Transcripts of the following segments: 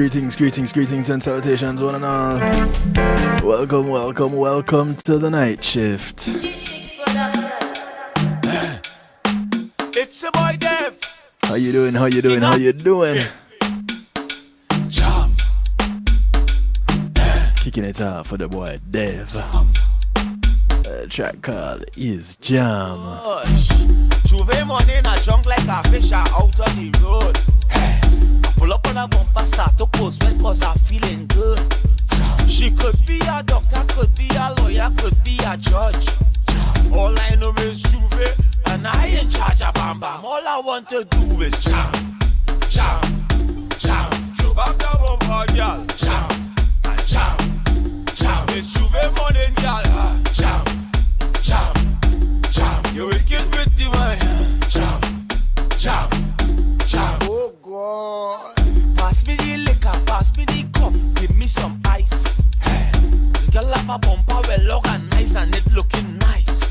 greetings and salutations, one and all. Welcome to the night shift. It's a boy Dev. How you doing? Jam. Kicking it off for the boy Dev. A track called Is Jam. Juve money in a junk like a fish out on the road. Pull up on a bumper, start to post well cause I'm feeling good. She could be a doctor, could be a lawyer, could be a judge. All I know is Juve, and I ain't charge of bam bam. All I want to do is jam, jam, jam. Juve up the bumper, girl. Jam, and jam, jam. It's Juve money, girl. Jam, jam, jam. You wicked with the wine. Jam, jam, jam. Oh God. Pass me the liquor, pass me the cup, give me some ice. The girl have a bumper well organized and it looking nice.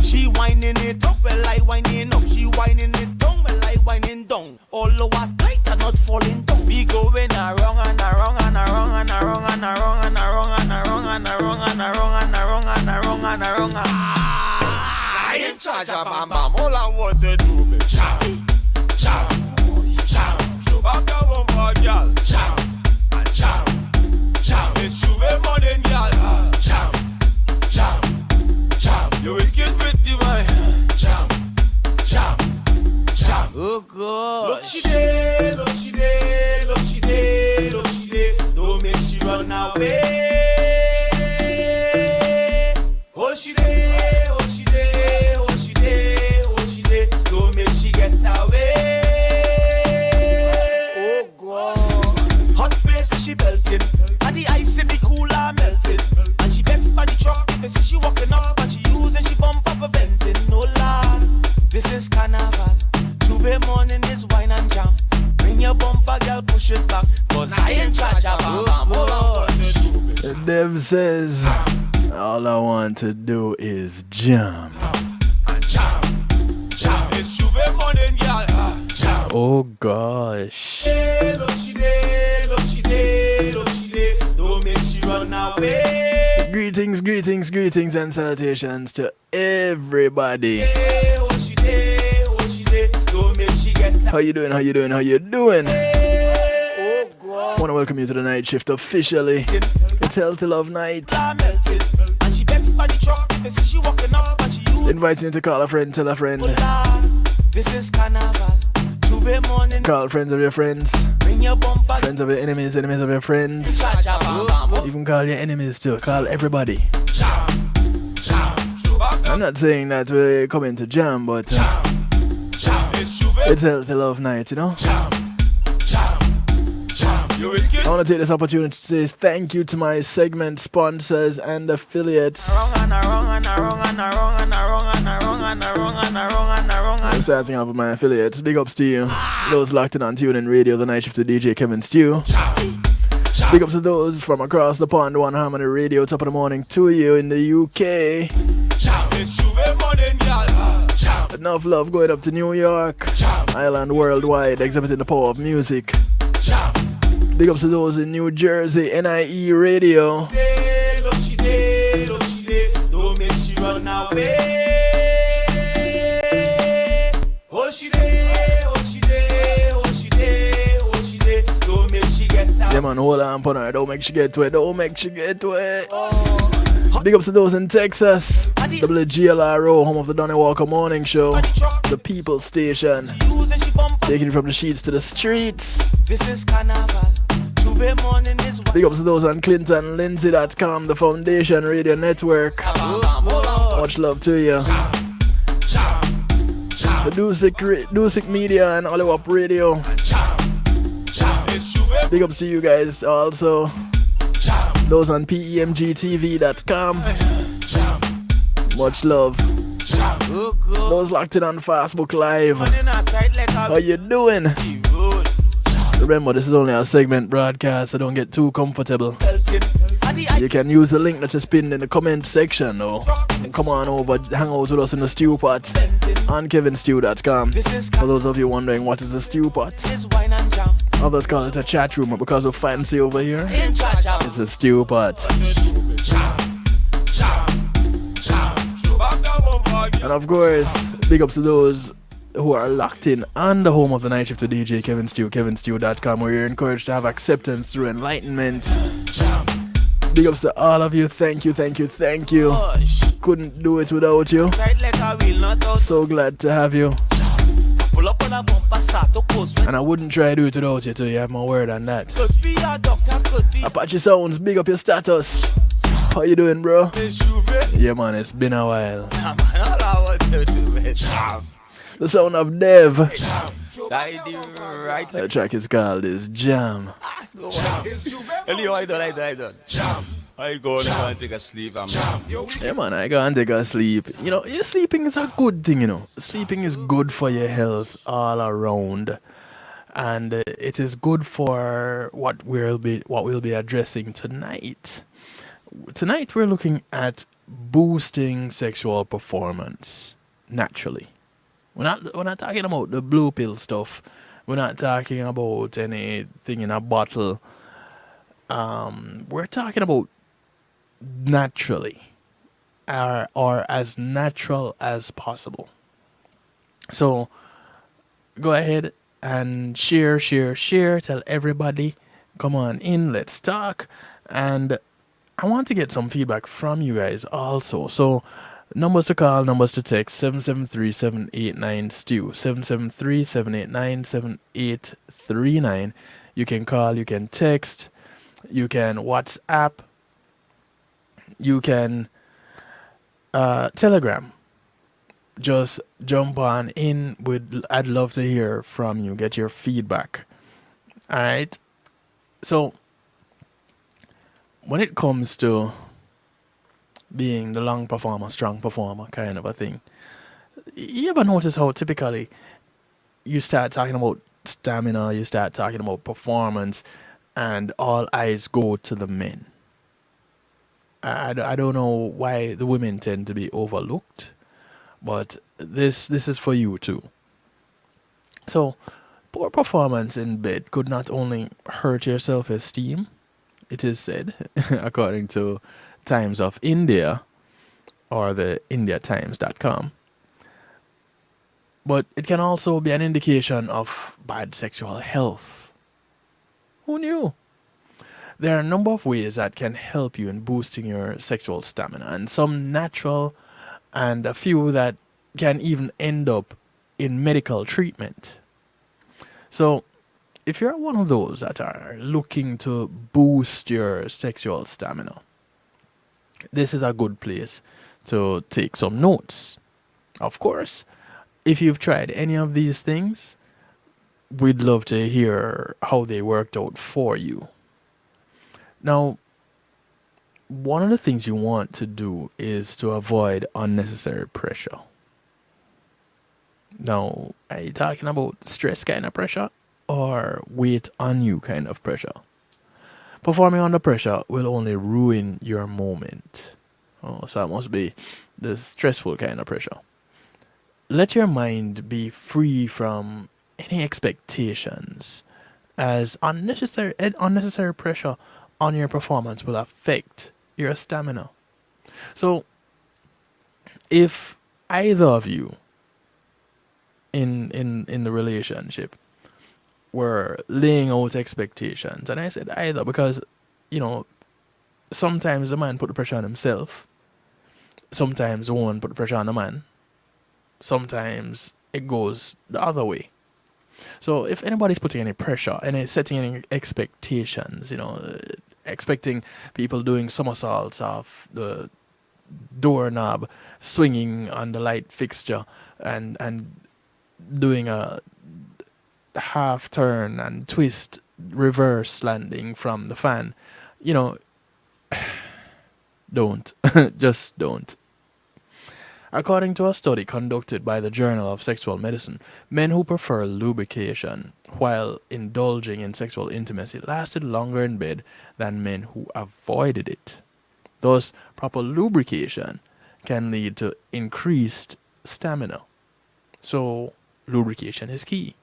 She whining it up, well I whining up. She whining it down, well I whining down. All over tight and not falling down. We going around and around and around and around and around and around and around and around and around and around and around and around. I ain't charge of bam bam. All I want to do is jam, jam, jam. Show up the bumper, girl. Jam, and jam, jam. It's Juve money, girl. Jam, jam, jam. You wicked with the wine. Jam, jam, jam. Oh God. Look she day, look she day, look she day, look she day. Don't make she run away. Oh she day, oh she day, oh she day, oh she day. Don't make she get away. Oh God. Hot face she belting, and the ice in the cooler melting. And she vexed by the truck, they see she walking up and she using she bump up for venting. No lie, this is carnival. Juve morning is wine and jam. Bring your bumper, girl, push it back. Cause I ain't charge of bam bam. All I want to do is Dev says, all I want to do is jam. and jam, jam. It's Juve morning, girl. Jam. Oh gosh. Hey, look she day, look she day, look she day. Don't make she run away. Greetings and salutations to everybody. Hey, oh she day, don't make she get How you doing? Oh God. Want to welcome you to the night shift officially. It's Healthy Love Night. Melted. And she vexed by the truck, they see she walking up and she used Inviting you to call a friend, tell a friend. This is carnival. Juve morning. Call friends of your friends. Bring your bumper. Friends of your enemies, enemies of your friends. Charge a bam bam. You can call your enemies too. Call everybody. Jam, jam. I'm not saying that we're coming to jam, but it's Healthy Love Night, you know? I want to take this opportunity to say thank you to my segment sponsors and affiliates. I'm starting off with my affiliates. Big ups to you. Those locked in on TuneIn Radio, the night shift to DJ Kevin Stew. Big ups to those from across the pond, One Harmony Radio, top of the morning to you in the UK. Enough love going up to New York, Ireland worldwide, exhibiting the power of music. Big ups to those in New Jersey, NIE Radio. Don't make she run away. Oh she day, oh she day, oh she day, oh she day. Don't make she get out. Yeah man, hold on, partner. Don't make she get to it. Big ups to those in Texas, WGLRO, home of the Donnie Walker Morning Show, the People Station, taking it from the sheets to the streets. This is carnival. Juve morning is Big ups to those on ClintonLindsay.com, the Foundation Radio Network. Much love to you. The Dusik Media and Oliwap Radio. Big ups to you guys also. Those on PEMGTV.com. Much love. Those locked in on Facebook Live. How you doing? Remember, this is only a segment broadcast, so don't get too comfortable. You can use the link that is pinned in the comment section, or come on over, hang out with us in the stew pot on kevinstew.com. For those of you wondering what is a stew pot, Others call it a chat room, but because we're fancy over here, it's a stew pot. And of course, big ups to those who are locked in on the home of the night shift to DJ Kevin Stew, kevinstew.com, where you're encouraged to have acceptance through enlightenment. Big ups to all of you. Thank you, thank you, thank you. Couldn't do it without you. So glad to have you. And I wouldn't try to do it without you too. You have my word on that. Apache Sounds, big up your status. How you doing, bro? Yeah, man, it's been a while. The sound of Dev. The track is called is Jam. I go and take a sleep. Yeah, man, I go and take a sleep. You know, sleeping is a good thing, you know. Sleeping is good for your health all around. And it is good for what we'll be addressing tonight. Tonight we're looking at boosting sexual performance naturally. We're not talking about the blue pill stuff. We're not talking about anything in a bottle. We're talking about naturally, or as natural as possible. So go ahead and share. Tell everybody, come on in, let's talk. And I want to get some feedback from you guys also. So numbers to call, numbers to text, 773-789-STEW, 773-789-7839. You can call, you can text, you can WhatsApp, you can Telegram. Just jump on in. I'd love to hear from you, get your feedback. Alright? So, when it comes to being the long performer, strong performer kind of a thing, you ever notice how typically you start talking about stamina, you start talking about performance, and all eyes go to the men? I don't know why the women tend to be overlooked, but this is for you too. So, poor performance in bed could not only hurt your self-esteem, it is said, according to Times of India, or the indiatimes.com, but it can also be an indication of bad sexual health. Who knew? There are a number of ways that can help you in boosting your sexual stamina, and some natural, and a few that can even end up in medical treatment. So, if you're one of those that are looking to boost your sexual stamina, this is a good place to take some notes. Of course, if you've tried any of these things, we'd love to hear how they worked out for you. Now, one of the things you want to do is to avoid unnecessary pressure. Now, are you talking about stress kind of pressure or weight on you kind of pressure? Performing under pressure will only ruin your moment. Oh, so it must be the stressful kind of pressure. Let your mind be free from any expectations, as unnecessary pressure on your performance will affect your stamina. So, if either of you in the relationship were laying out expectations, and I said either because, you know, sometimes the man put the pressure on himself, sometimes the woman put the pressure on the man, sometimes it goes the other way. So if anybody's putting any pressure and setting any expectations, you know, expecting people doing somersaults off the doorknob, swinging on the light fixture, and doing a half turn and twist reverse landing from the fan, you know, don't. Just don't. According to a study conducted by the Journal of Sexual Medicine, men who prefer lubrication while indulging in sexual intimacy lasted longer in bed than men who avoided it. Thus, proper lubrication can lead to increased stamina. So, lubrication is key.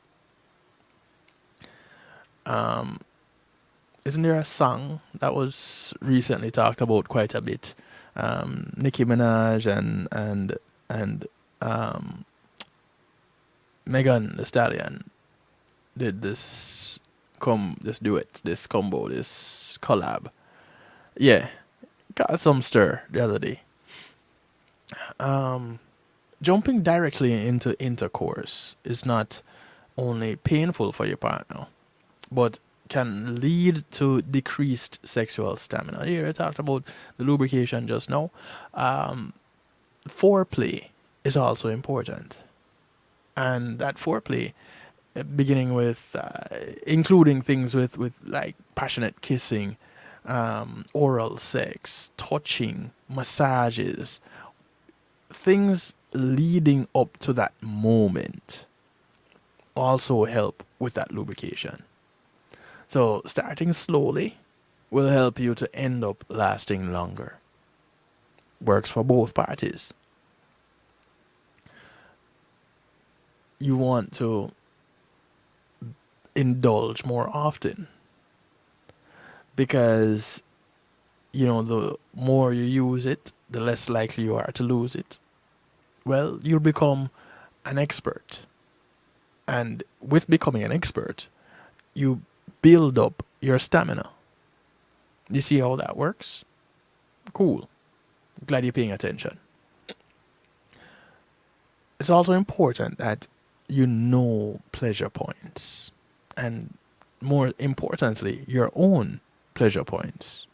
Isn't there a song that was recently talked about quite a bit? Nicki Minaj and Megan Thee Stallion did this this duet, this combo, this collab. Yeah, got some stir the other day. Jumping directly into intercourse is not only painful for your partner, but can lead to decreased sexual stamina. Here I talked about the lubrication just now. Foreplay is also important. And that foreplay, beginning with, including things with like passionate kissing, oral sex, touching, massages, things leading up to that moment also help with that lubrication. So starting slowly will help you to end up lasting longer. Works for both parties. You want to indulge more often because, the more you use it, the less likely you are to lose it. Well, you'll become an expert. And with becoming an expert, you build up your stamina. You see how that works? Cool. Glad you're paying attention. It's also important that you know pleasure points. And more importantly, your own pleasure points.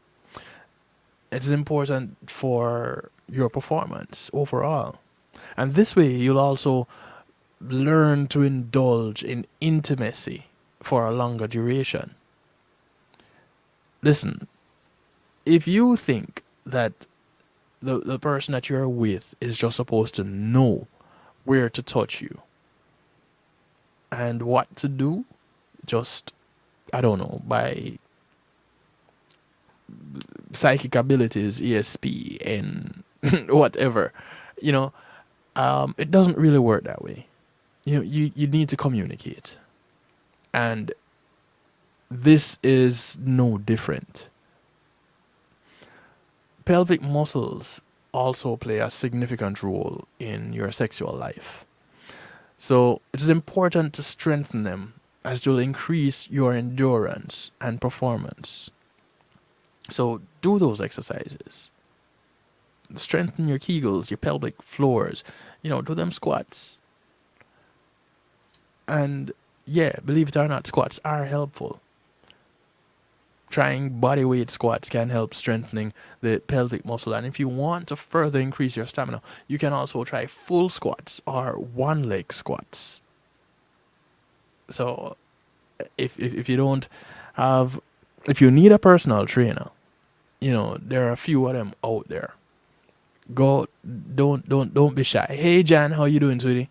It's important for your performance overall. And this way, you'll also learn to indulge in intimacy for a longer duration. Listen, if you think that the person that you're with is just supposed to know where to touch you and what to do, just, I don't know, by psychic abilities, ESP, and whatever, it doesn't really work that way. You need to communicate. And this is no different. Pelvic muscles also play a significant role in your sexual life. So it is important to strengthen them as it will increase your endurance and performance. So do those exercises. Strengthen your Kegels, your pelvic floors. Do them squats. And yeah, believe it or not, squats are helpful. Trying bodyweight squats can help strengthening the pelvic muscle. And if you want to further increase your stamina, you can also try full squats or one leg squats. So if you don't have, if you need a personal trainer, there are a few of them out there. Don't be shy. Hey Jan, how you doing, sweetie?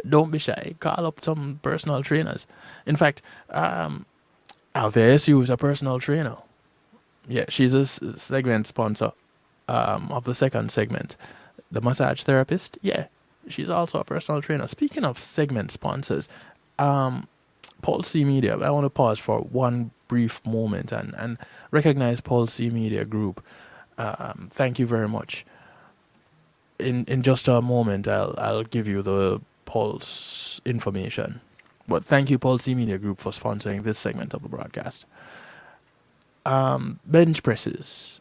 Don't be shy. Call up some personal trainers. In fact, Althea SU is a personal trainer. Yeah, she's a segment sponsor of the second segment. The massage therapist, yeah, she's also a personal trainer. Speaking of segment sponsors, Paul C Media, I want to pause for one brief moment and recognize Paul C Media Group. Thank you very much. In just a moment, I'll give you the Pulse information. But thank you, Paul C Media Group, for sponsoring this segment of the broadcast. Bench presses.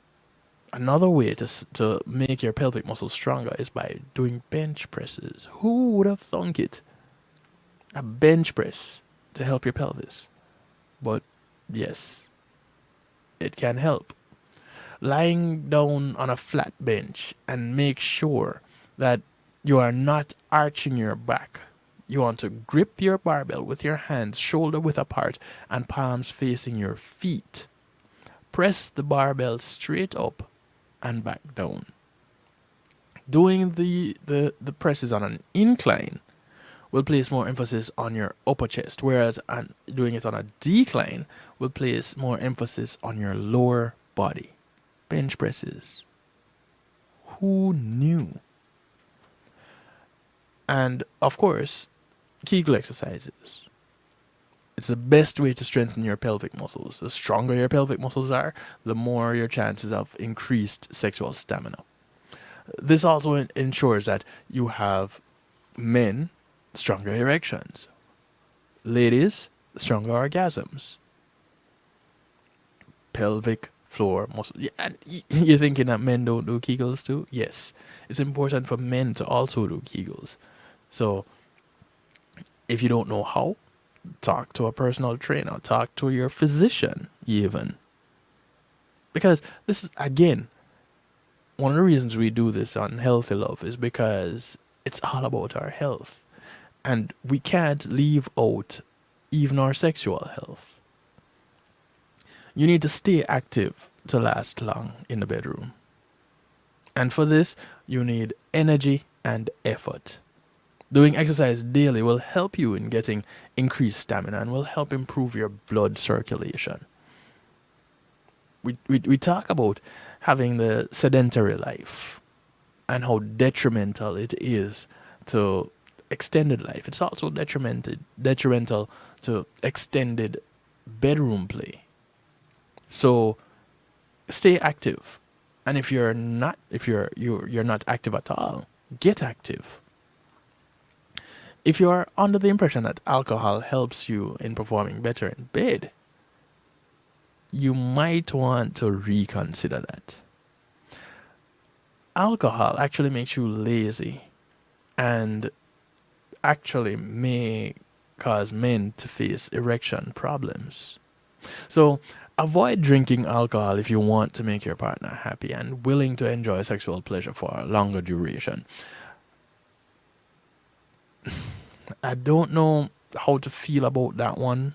Another way to make your pelvic muscles stronger is by doing bench presses. Who would have thunk it? A bench press to help your pelvis. But yes, it can help. Lying down on a flat bench and make sure that you are not arching your back. You want to grip your barbell with your hands shoulder width apart and palms facing your feet. Press the barbell straight up and back down. Doing the presses on an incline will place more emphasis on your upper chest, whereas doing it on a decline will place more emphasis on your lower body. Bench presses. Who knew? And of course, Kegel exercises. It's the best way to strengthen your pelvic muscles. The stronger your pelvic muscles are, the more your chances of increased sexual stamina. This also ensures that you have men stronger erections, ladies stronger orgasms, pelvic floor muscle. Yeah, and you're thinking that men don't do Kegels too? Yes, it's important for men to also do Kegels. So if you don't know how, talk to a personal trainer, talk to your physician even. Because this is, again, one of the reasons we do this on Healthy Love is because it's all about our health. And we can't leave out even our sexual health. You need to stay active to last long in the bedroom. And for this, you need energy and effort. Doing exercise daily will help you in getting increased stamina and will help improve your blood circulation. We talk about having the sedentary life and how detrimental it is to extended life. It's also detrimental to extended bedroom play. So stay active. And if you're not active at all, get active. If you are under the impression that alcohol helps you in performing better in bed, you might want to reconsider that. Alcohol actually makes you lazy and actually may cause men to face erection problems. So avoid drinking alcohol if you want to make your partner happy and willing to enjoy sexual pleasure for a longer duration. I don't know how to feel about that one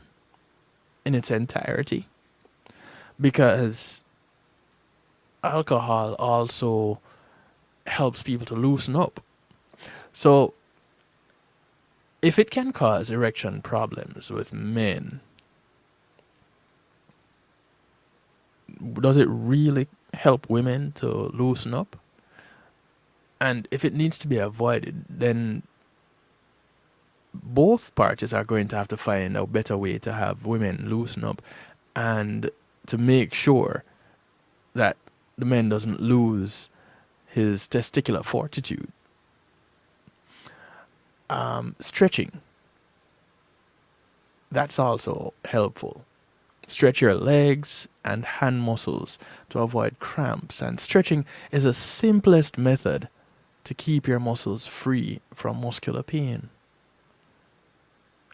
in its entirety, because alcohol also helps people to loosen up. So if it can cause erection problems with men, does it really help women to loosen up? And if it needs to be avoided, then both parties are going to have to find a better way to have women loosen up and to make sure that the man doesn't lose his testicular fortitude. Stretching. That's also helpful. Stretch your legs and hand muscles to avoid cramps. And stretching is the simplest method to keep your muscles free from muscular pain.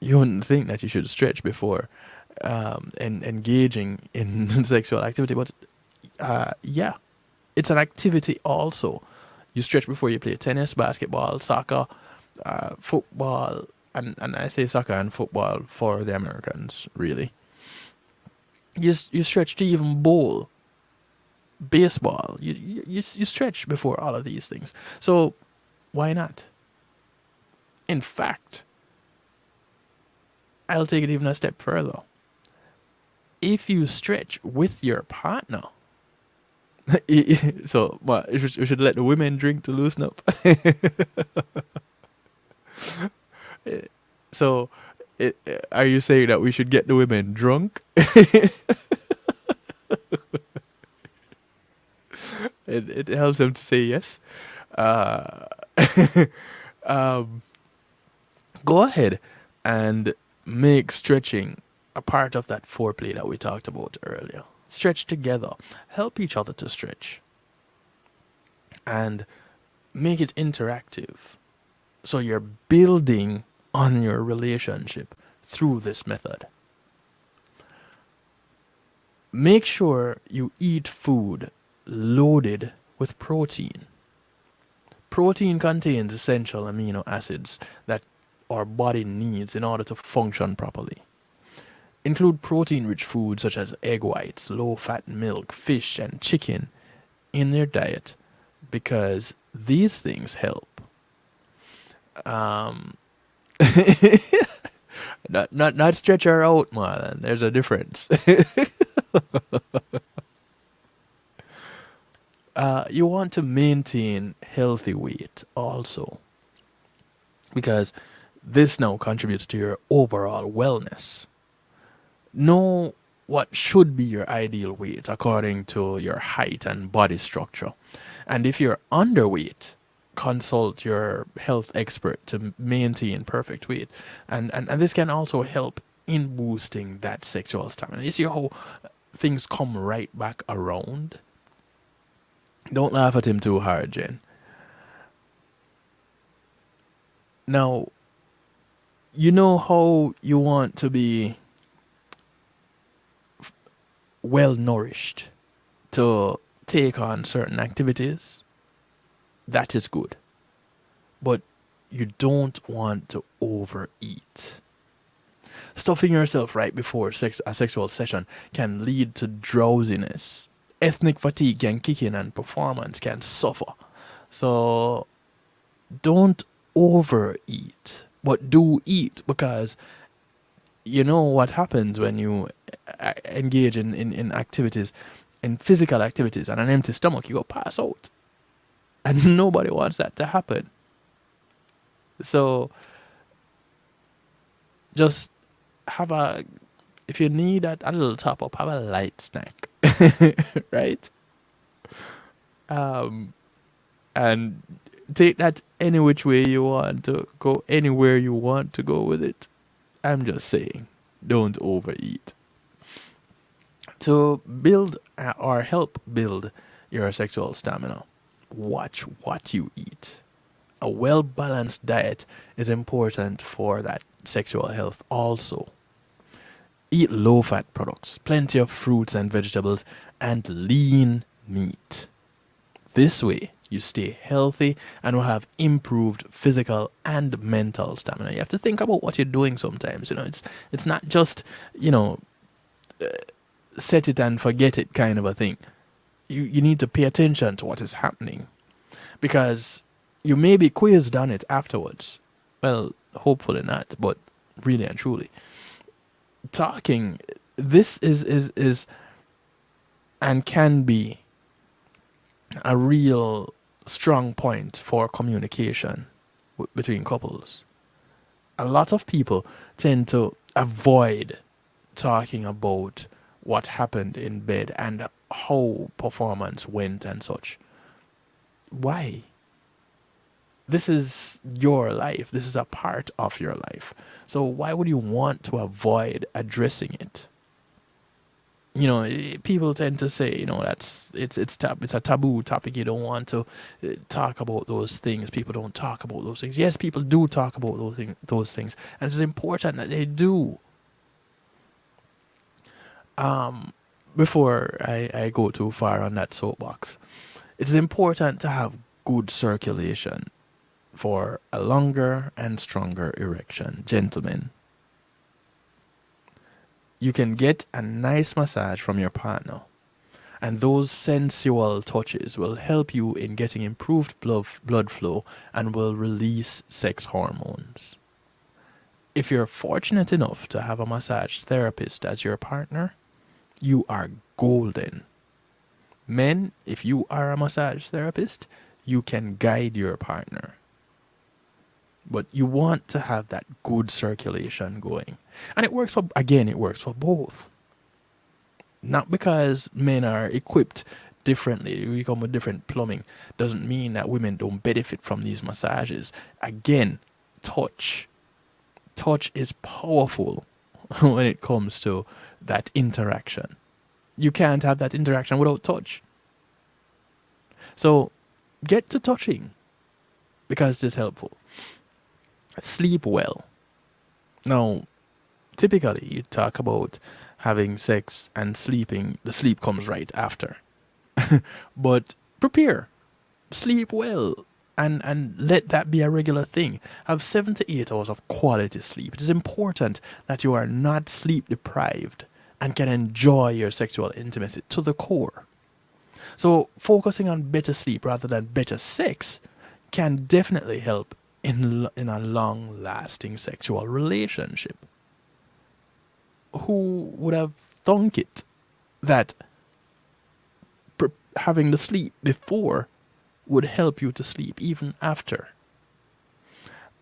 You wouldn't think that you should stretch before engaging in sexual activity, but yeah, it's an activity also. You stretch before you play tennis, basketball, soccer, football, and I say soccer and football for the Americans, really. You stretch to even bowl, baseball. You stretch before all of these things. So why not? In fact, I'll take it even a step further. If you stretch with your partner, so what? We should let the women drink to loosen up. So, are you saying that we should get the women drunk? It helps them to say yes. Go ahead and make stretching a part of that foreplay that we talked about earlier. Stretch together. Help each other to stretch. And make it interactive. So you're building on your relationship through this method. Make sure you eat food loaded with protein. Protein contains essential amino acids that our body needs in order to function properly. Include protein-rich foods such as egg whites, low-fat milk, fish, and chicken in their diet because these things help. Not stretch her out, man. There's a difference. You want to maintain healthy weight also, because this now contributes to your overall wellness. Know what should be your ideal weight according to your height and body structure. And if you're underweight, consult your health expert to maintain perfect weight. And this can also help in boosting that sexual stamina. You see how things come right back around? Don't laugh at him too hard, Jen. Now, you know how you want to be well nourished to take on certain activities? That is good. But you don't want to overeat. Stuffing yourself right before a sexual session can lead to drowsiness. Ethnic fatigue can kick in and performance can suffer. So don't overeat, but do eat, because you know what happens when you engage in activities, in physical activities, on an empty stomach. You go pass out. And nobody wants that to happen. So just have if you need a little top up, have a light snack. Right? And take that any which way you want to go, anywhere you want to go with it. I'm just saying, don't overeat. To build or help build your sexual stamina, watch what you eat. A well balanced diet is important for that sexual health also. Eat low fat products, plenty of fruits and vegetables, and lean meat. This way, you stay healthy and will have improved physical and mental stamina. You have to think about what you're doing sometimes. It's not just, set it and forget it kind of a thing. You need to pay attention to what is happening, because you may be quizzed on it afterwards. Well, hopefully not, but really and truly. Talking, this is and can be a real strong point for communication between couples. A lot of people tend to avoid talking about what happened in bed and how performance went and such. Why? This is your life. This is a part of your life. So why would you want to avoid addressing it? People tend to say, it's a taboo topic. You don't want to talk about those things. People don't talk about those things. Yes, people do talk about those things, and it's important that they do. Before I go too far on that soapbox, it's important to have good circulation for a longer and stronger erection. Gentlemen, you can get a nice massage from your partner, and those sensual touches will help you in getting improved blood flow and will release sex hormones. If you're fortunate enough to have a massage therapist as your partner, you are golden. Men, if you are a massage therapist, you can guide your partner. But you want to have that good circulation going. And it works for both. Not because men are equipped differently, we come with different plumbing, doesn't mean that women don't benefit from these massages. Again, touch. Touch is powerful when it comes to that interaction. You can't have that interaction without touch. So get to touching, because it is helpful. Sleep well. Now, typically you talk about having sex and sleeping. The sleep comes right after. But prepare. Sleep well. And let that be a regular thing. Have 7 to 8 hours of quality sleep. It is important that you are not sleep deprived and can enjoy your sexual intimacy to the core. So focusing on better sleep rather than better sex can definitely help in a long-lasting sexual relationship. Who would have thunk it that having the sleep before would help you to sleep even after?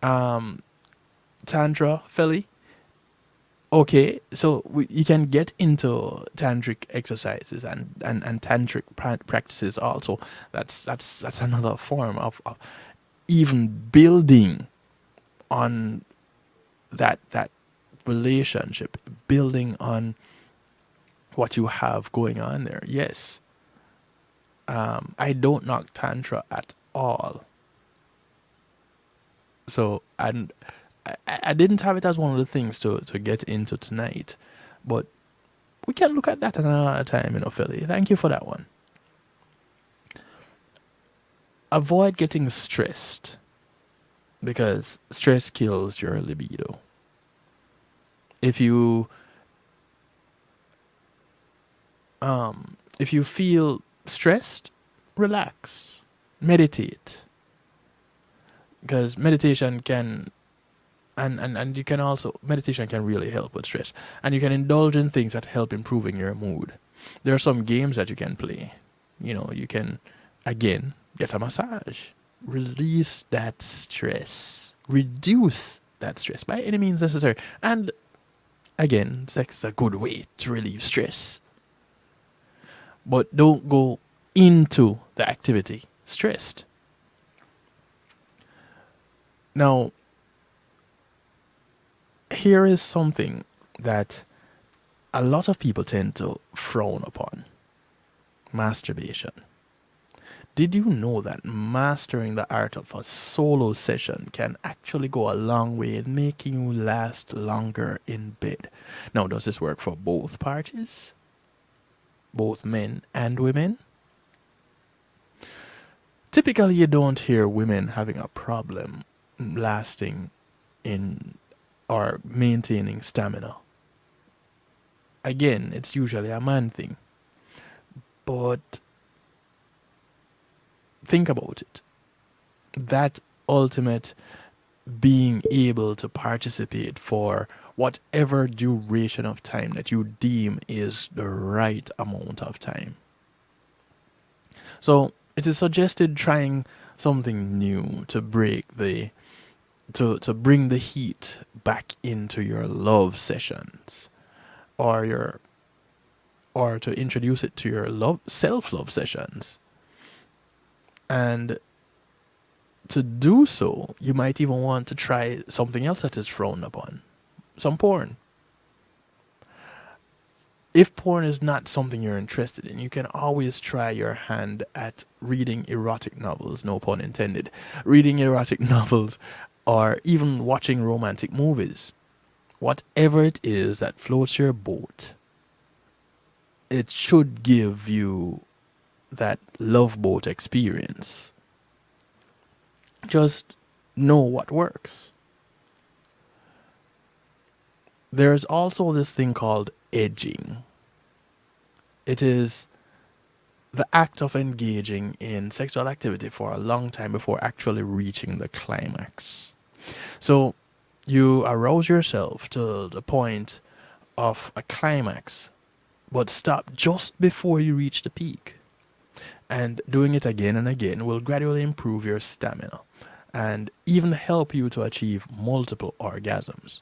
Tantra, Feli, Okay, so you can get into tantric exercises and tantric practices also. That's another form of even building on that relationship, building on what you have going on there. Yes, I don't knock tantra at all. So I didn't have it as one of the things to get into tonight, but we can look at that another time, Philly. Thank you for that one. Avoid getting stressed because stress kills your libido. If you feel stressed, relax, meditate, because meditation can and you can also meditation can really help with stress, and you can indulge in things that help improving your mood. There are some games that you can play. You can again get a massage, release that stress, reduce that stress by any means necessary. And again, sex is a good way to relieve stress, but don't go into the activity stressed. Now, here is something that a lot of people tend to frown upon: masturbation. Did you know that mastering the art of a solo session can actually go a long way in making you last longer in bed? Now, does this work for both parties? Both men and women? Typically, you don't hear women having a problem lasting in or maintaining stamina. Again, it's usually a man thing. But think about it. That ultimate being able to participate for whatever duration of time that you deem is the right amount of time. So it is suggested trying something new to break to bring the heat back into your love sessions, or to introduce it to your self-love sessions. And to do so, you might even want to try something else that is frowned upon: some porn. If porn is not something you're interested in, you can always try your hand at reading erotic novels, no pun intended. Reading erotic novels, or even watching romantic movies. Whatever it is that floats your boat, it should give you that love boat experience. Just know what works. There's also this thing called edging. It is the act of engaging in sexual activity for a long time before actually reaching the climax. So you arouse yourself to the point of a climax, but stop just before you reach the peak. And doing it again and again will gradually improve your stamina and even help you to achieve multiple orgasms.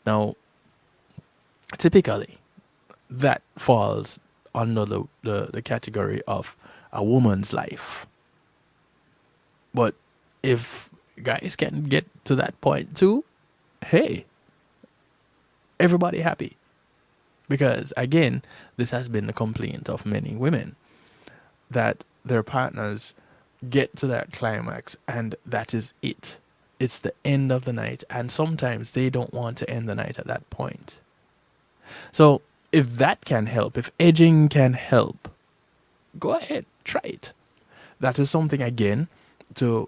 Now, typically, that falls under the category of a woman's life. But if guys can get to that point too, hey, everybody happy. Because again, this has been the complaint of many women, that their partners get to that climax and that is it. It's the end of the night, and sometimes they don't want to end the night at that point. So if that can help, if edging can help, go ahead, try it. That is something, again, to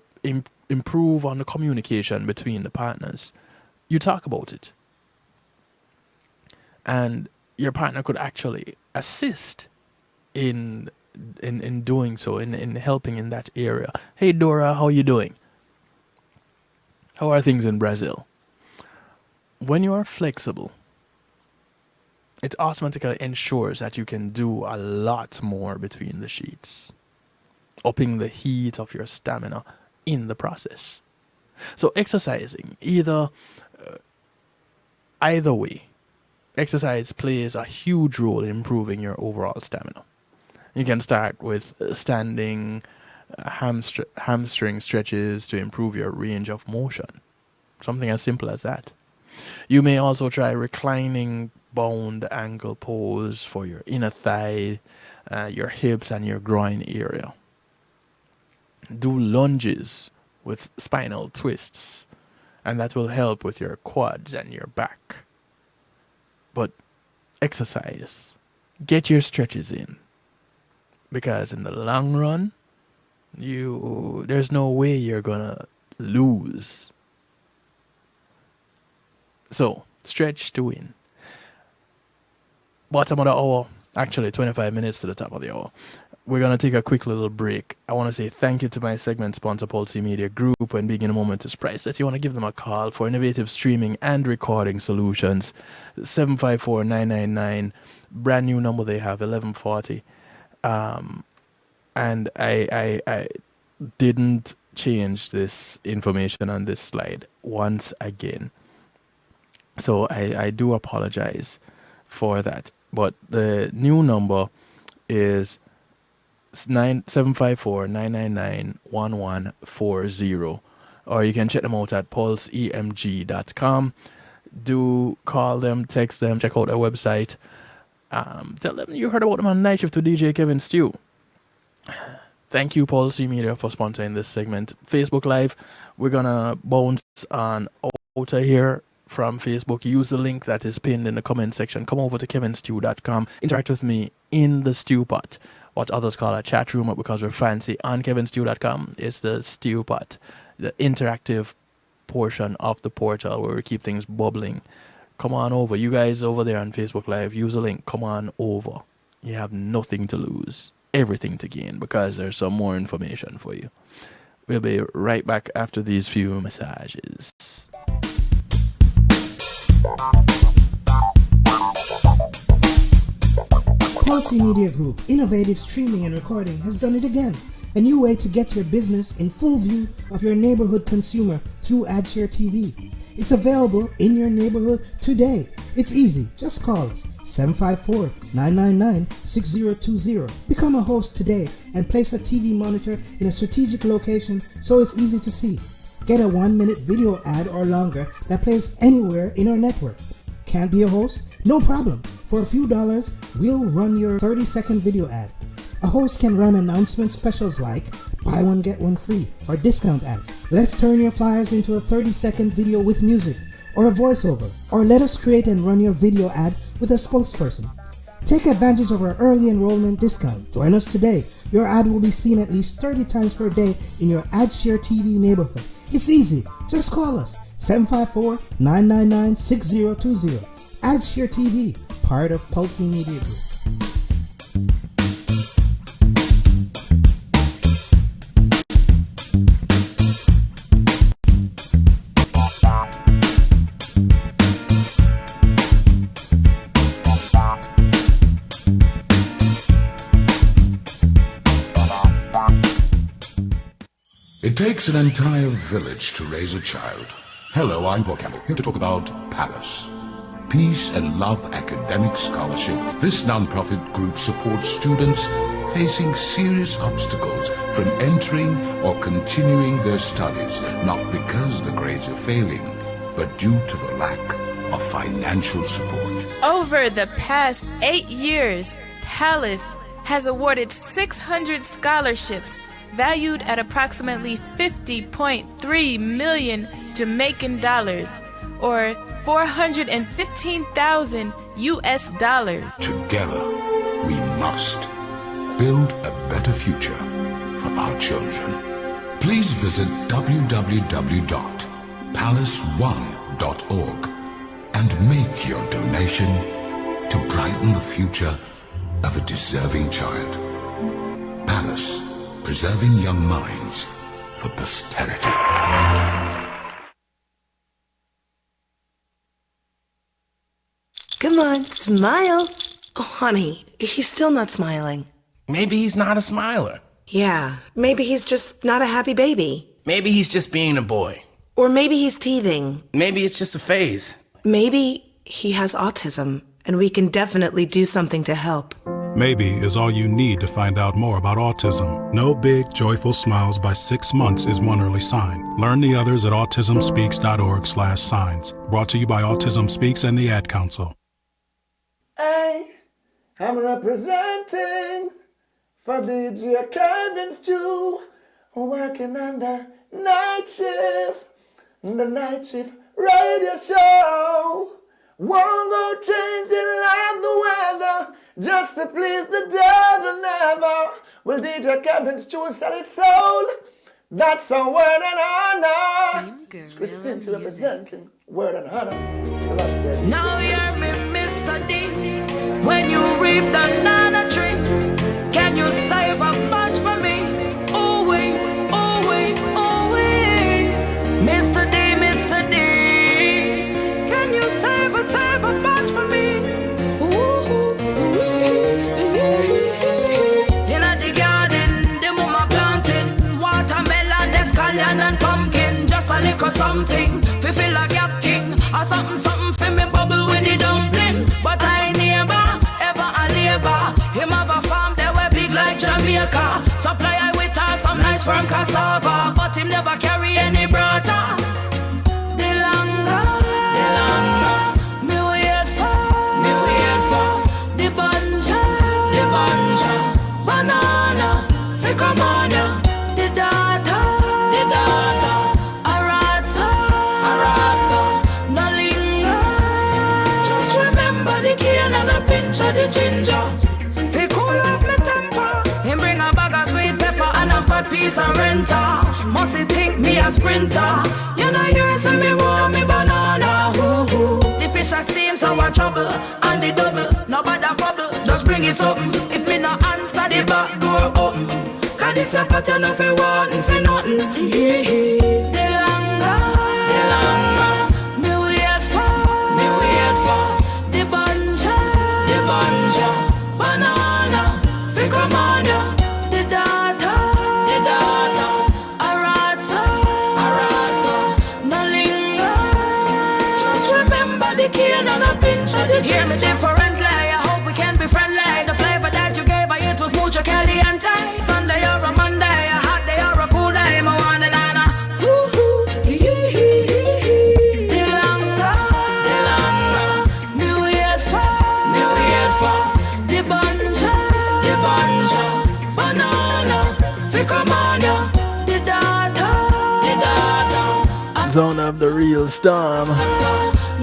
improve on the communication between the partners. You talk about it, and your partner could actually assist in doing so, in helping in that area. Hey Dora, how you doing? How are things in Brazil? When you are flexible, it automatically ensures that you can do a lot more between the sheets, upping the heat of your stamina in the process. So exercising, either way, exercise plays a huge role in improving your overall stamina. You can start with standing hamstring stretches to improve your range of motion. Something as simple as that. You may also try reclining bound ankle pose for your inner thigh, your hips, and your groin area. Do lunges with spinal twists, and that will help with your quads and your back. But exercise. Get your stretches in. Because in the long run, there's no way you're gonna lose. So, stretch to win. Bottom of the hour, actually 25 minutes to the top of the hour. We're going to take a quick little break. I want to say thank you to my segment sponsor, Pulse Media Group, and begin a moment to surprise that you want to give them a call for innovative streaming and recording solutions. 754-999, brand new number they have, 1140. And I didn't change this information on this slide once again. So I do apologize for that. But the new number is 754-999-1140, or you can check them out at pulseemg.com. Do call them, text them, check out their website. Tell them you heard about them on Night Shift with DJ Kevin Stew. Thank you, Pulse Media, for sponsoring this segment. Facebook Live, we're gonna bounce on outer here from Facebook. Use the link that is pinned in the comment section. Come over to kevinstew.com. Interact with me in the stew pot, what others call a chat room, because we're fancy. On kevinstew.com, it's the stew pot, the interactive portion of the portal where we keep things bubbling. Come on over. You guys over there on Facebook Live, use the link. Come on over. You have nothing to lose, everything to gain, because there's some more information for you. We'll be right back after these few massages. Pulse Media Group, innovative streaming and recording, has done it again. A new way to get your business in full view of your neighborhood consumer through AdShare TV. It's available in your neighborhood today. It's easy. Just call us 754-999-6020. Become a host today and place a TV monitor in a strategic location so it's easy to see. Get a 1-minute video ad or longer that plays anywhere in our network. Can't be a host? No problem. For a few dollars, we'll run your 30-second video ad. A host can run announcement specials like buy one get one free or discount ads. Let's turn your flyers into a 30-second video with music or a voiceover, or let us create and run your video ad with a spokesperson. Take advantage of our early enrollment discount. Join us today. Your ad will be seen at least 30 times per day in your AdShare TV neighborhood. It's easy. Just call us 754-999-6020. AdShare TV, part of Pulse Media Group. It takes an entire village to raise a child. Hello, I'm Paul Campbell, here to talk about Palace. Peace and Love Academic Scholarship. This non-profit group supports students facing serious obstacles from entering or continuing their studies, not because the grades are failing, but due to the lack of financial support. Over the past 8 years, Palace has awarded 600 scholarships valued at approximately 50.3 million Jamaican dollars, or 415,000 US dollars. Together, we must build a better future for our children. Please visit www.palace1.org and make your donation to brighten the future of a deserving child. Palace, preserving young minds for posterity. Come on, smile. Oh, honey, he's still not smiling. Maybe he's not a smiler. Yeah, maybe he's just not a happy baby. Maybe he's just being a boy. Or maybe he's teething. Maybe it's just a phase. Maybe he has autism, and we can definitely do something to help. Maybe is all you need to find out more about autism. No big, joyful smiles by 6 months is one early sign. Learn the others at autismspeaks.org/signs. Brought to you by Autism Speaks and the Ad Council. Hey, I'm representing for DJ Kevin Stew, working on the night shift radio show. Won't go changing like the weather, just to please the devil never. Will DJ Kevin Stew sell his soul? That's a word and honor. It's Christine to representing word and honor. Still I said, now hear me, Mr. D. When you reap the banana tree, can you save a bunch for me? Oh wait, oh wait, oh wait. Mr. D, Mr. D, can you save a bunch for me? In the garden, the mama planting watermelon, escallion and pumpkin. Just a little something, fi feel like Yap King. Or something fi me bubble with the dumpling. But I neighbor, ever a labor. Him have a farm, they were big like Jamaica. Supply I with some nice firm cassava. But him never carry any brata. The longer, me wait for the banja, banana, fi come on ya. The data, a ratsa, no linger. Just remember the cane and a pinch of the ginger. Fi cool off me temper. Him bring a bag of sweet pepper and a fat piece of renter. Must he think me a sprinter? You know yours when me want me banana. Ooh. The fish a steam so I trouble. And the double, no bother bubble. Just bring it something. If me no answer the back door open. Cause this a pattern of a wantin' for nothing. The longer, me wait for the banja, banana, fi come on ya. The data, a ratsa, no linger. Just remember the cane and a pinch of the ginger. Hear me differently, I hope we can be friendly. The flavor that you gave, it was mucho caliente. Sunday or a Monday, a hot day or a cool day, my one and Anna. The longer, me wait for the banja, banana, fi come on ya. The data, Zone of the Real Storm.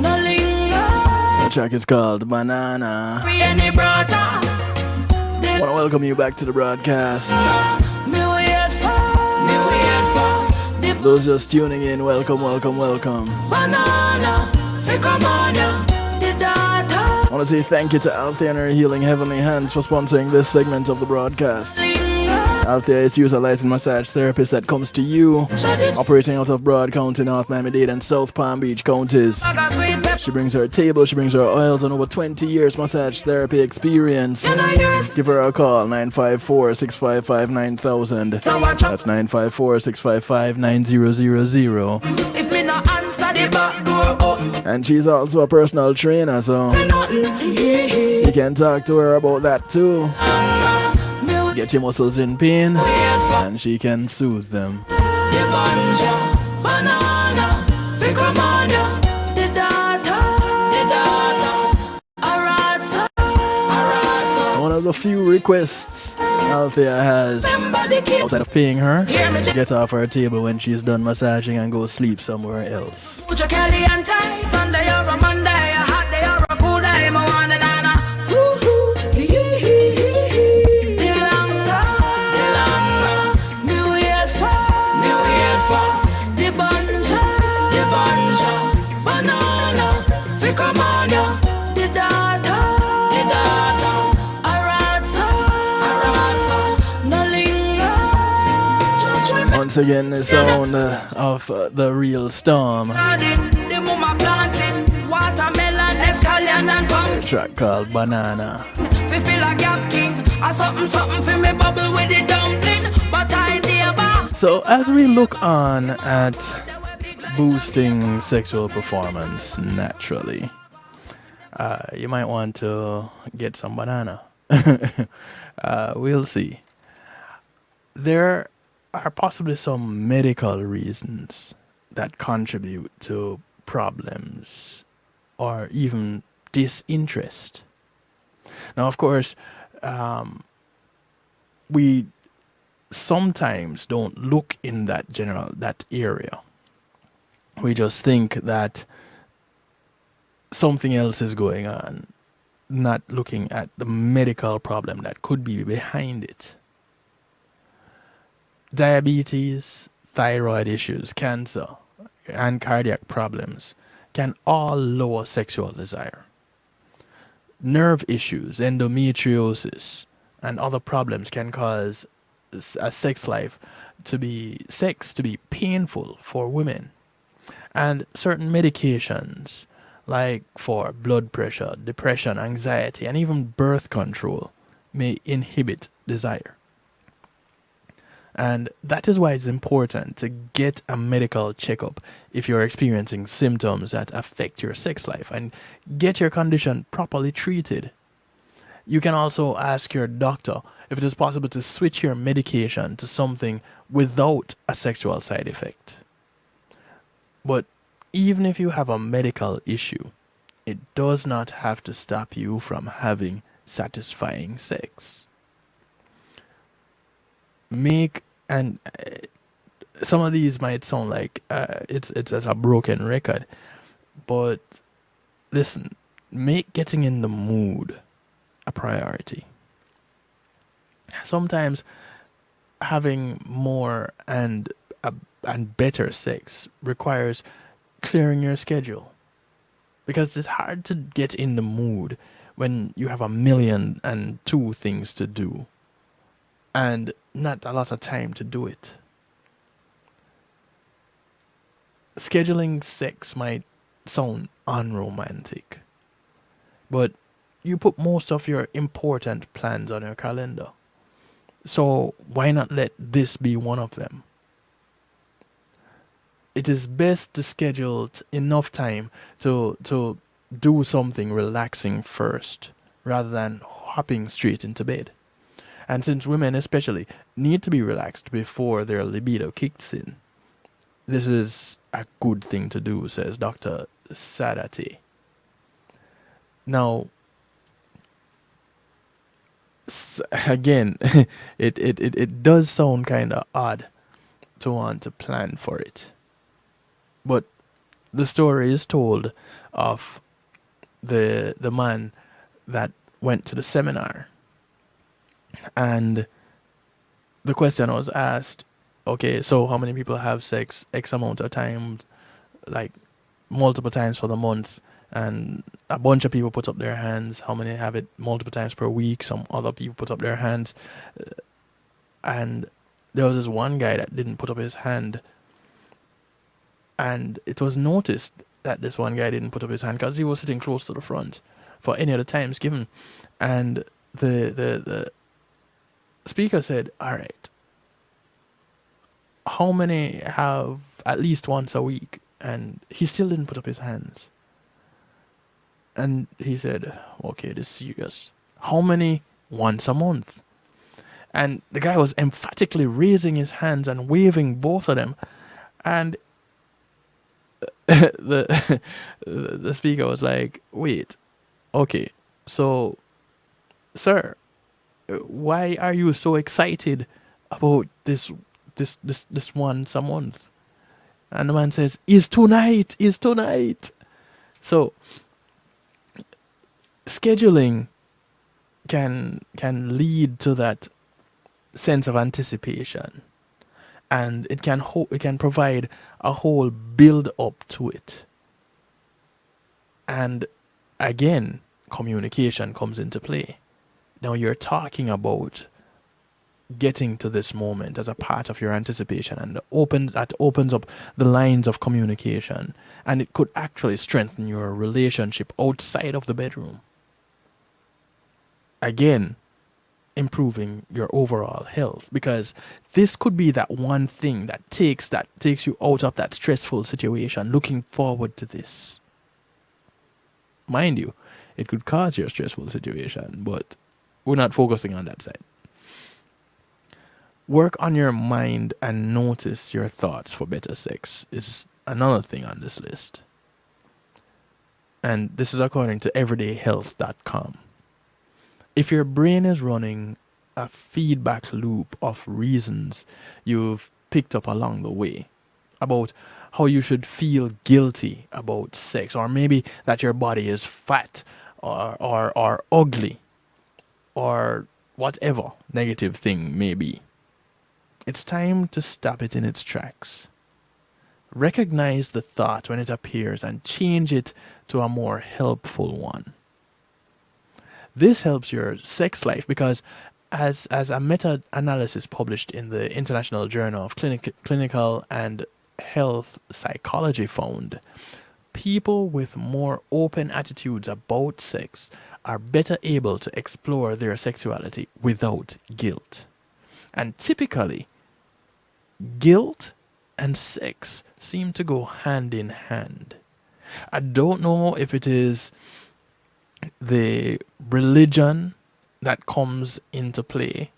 no linger. The track is called Banana. Any brata, I want to welcome you back to the broadcast. me wait for the Those just tuning in, welcome. banana, fi come on ya. The data, I want to say thank you to Althea and her Healing Heavenly Hands for sponsoring this segment of the broadcast. Althea is a licensed massage therapist that comes to you, operating out of Broad County, North Miami-Dade and South Palm Beach counties. She brings her table, she brings her oils, and over 20 years massage therapy experience. Give her a call, 954-655-9000. That's 954-655-9000. If me no answer the back door open. And she's also a personal trainer, so you can talk to her about that too. Get your muscles in pain, and she can soothe them. Banana, fi come on ya. The data, a ratsa. One of the few requests Althea has, outside of paying her, to get off her table when she's done massaging and go sleep somewhere else. Mucho caliente, Sunday or a Monday, a hot day or a cool day, my one and Anna. The longer, me wait for the banja, banana, fi come on ya. The data, a ratsa, no linger. Just remember Once again, the sound of the Real Storm. the mama planting watermelon, escallion and pumpkin. Track called Banana. Fi feel like Yap King. Or something fi me bubble with the dumpling. But I never. So as we look on at boosting sexual performance naturally, You might want to get some banana. We'll see. There are possibly some medical reasons that contribute to problems or even disinterest. Now, of course, we sometimes don't look in that area. We just think that something else is going on, not looking at the medical problem that could be behind it. Diabetes, thyroid issues, cancer, and cardiac problems can all lower sexual desire. Nerve issues, endometriosis, and other problems can cause a sex life to be painful for women. And certain medications, like for blood pressure, depression, anxiety, and even birth control, may inhibit desire. And that is why it's important to get a medical checkup if you're experiencing symptoms that affect your sex life and get your condition properly treated. You can also ask your doctor if it is possible to switch your medication to something without a sexual side effect. But even if you have a medical issue, it does not have to stop you from having satisfying sex. Some of these might sound like it's a broken record, but listen, make getting in the mood a priority. Sometimes having more and better sex requires clearing your schedule, because it's hard to get in the mood when you have 1,000,002 things to do and not a lot of time to do it. Scheduling sex might sound unromantic, but you put most of your important plans on your calendar. So why not let this be one of them? It is best to schedule enough time to do something relaxing first, rather than hopping straight into bed. And since women especially need to be relaxed before their libido kicks in, this is a good thing to do, says Dr. Sadati. Now, again, it does sound kind of odd to want to plan for it. But the story is told of the man that went to the seminar. And the question was asked, okay, so how many people have sex X amount of times, like multiple times for the month? And a bunch of people put up their hands. How many have it multiple times per week? Some other people put up their hands. And there was this one guy that didn't put up his hand. And it was noticed that this one guy didn't put up his hand because he was sitting close to the front for any of the times given. And the speaker said, all right, how many have at least once a week? And he still didn't put up his hands. And he said, okay, this is serious. How many once a month? And the guy was emphatically raising his hands and waving both of them. And the speaker was like, wait, okay, so, sir, why are you so excited about this once a month? And the man says, is tonight. So scheduling can lead to that sense of anticipation, and it can provide a whole build up to it. And again, communication comes into play. Now you're talking about getting to this moment as a part of your anticipation, and that opens up the lines of communication, and it could actually strengthen your relationship outside of the bedroom. Again, improving your overall health, because this could be that one thing that takes you out of that stressful situation, looking forward to this. Mind you, it could cause you a stressful situation, but we're not focusing on that side. Work on your mind and notice your thoughts for better sex is another thing on this list. And this is according to everydayhealth.com. If your brain is running a feedback loop of reasons you've picked up along the way about how you should feel guilty about sex, or maybe that your body is fat or ugly, or whatever negative thing may be, it's time to stop it in its tracks. Recognize the thought when it appears and change it to a more helpful one. This helps your sex life because as a meta-analysis published in the International Journal of Clinical and Health Psychology found, people with more open attitudes about sex are better able to explore their sexuality without guilt. And typically, guilt and sex seem to go hand in hand. I don't know if it is the religion that comes into play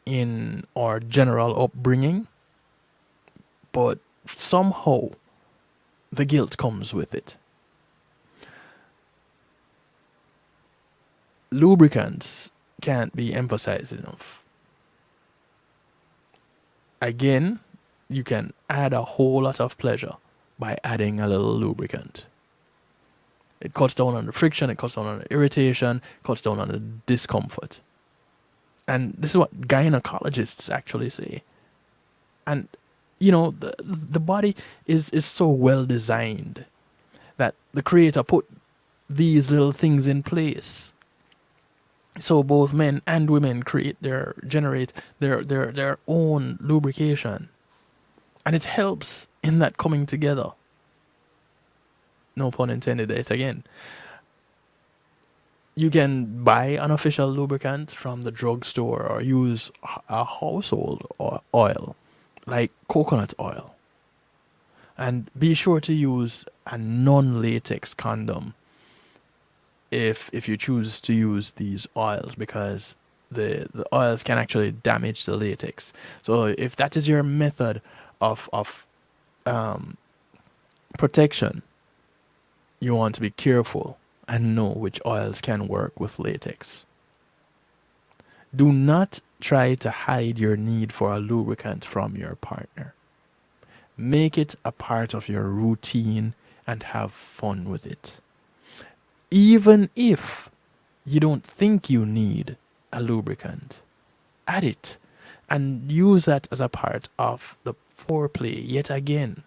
in our general upbringing, but somehow the guilt comes with it. Lubricants can't be emphasized enough. Again, you can add a whole lot of pleasure by adding a little lubricant. It cuts down on the friction, it cuts down on the irritation, cuts down on the discomfort. And this is what gynecologists actually say. And, you know, the body is so well designed that the Creator put these little things in place. So both men and women generate their own lubrication. And it helps in that coming together. No pun intended, yet again. You can buy an official lubricant from the drugstore or use a household oil, like coconut oil. And be sure to use a non-latex condom if you choose to use these oils, because the oils can actually damage the latex. So if that is your method of protection, you want to be careful and know which oils can work with latex. Do not try to hide your need for a lubricant from your partner. Make it a part of your routine and have fun with it. Even if you don't think you need a lubricant, add it and use that as a part of the foreplay yet again.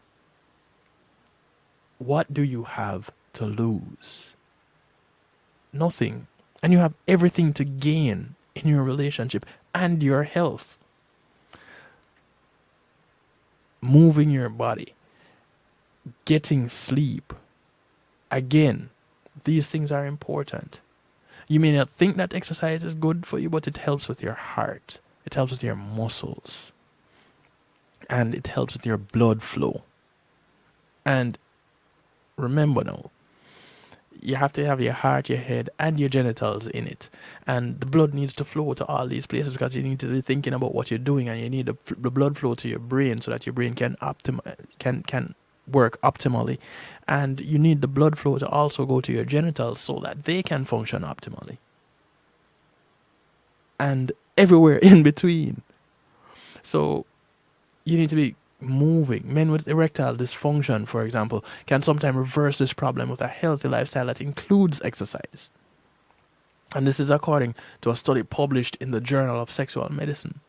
What do you have to lose? Nothing. And you have everything to gain in your relationship and your health. Moving your body, getting sleep. Again, these things are important. You may not think that exercise is good for you, but it helps with your heart. It helps with your muscles. And it helps with your blood flow. And remember now, you have to have your heart, your head, and your genitals in it. And the blood needs to flow to all these places because you need to be thinking about what you're doing, and you need the blood flow to your brain so that your brain can work optimally. And you need the blood flow to also go to your genitals so that they can function optimally. And everywhere in between. So you need to be moving. Men with erectile dysfunction, for example, can sometimes reverse this problem with a healthy lifestyle that includes exercise. And this is according to a study published in the Journal of Sexual Medicine.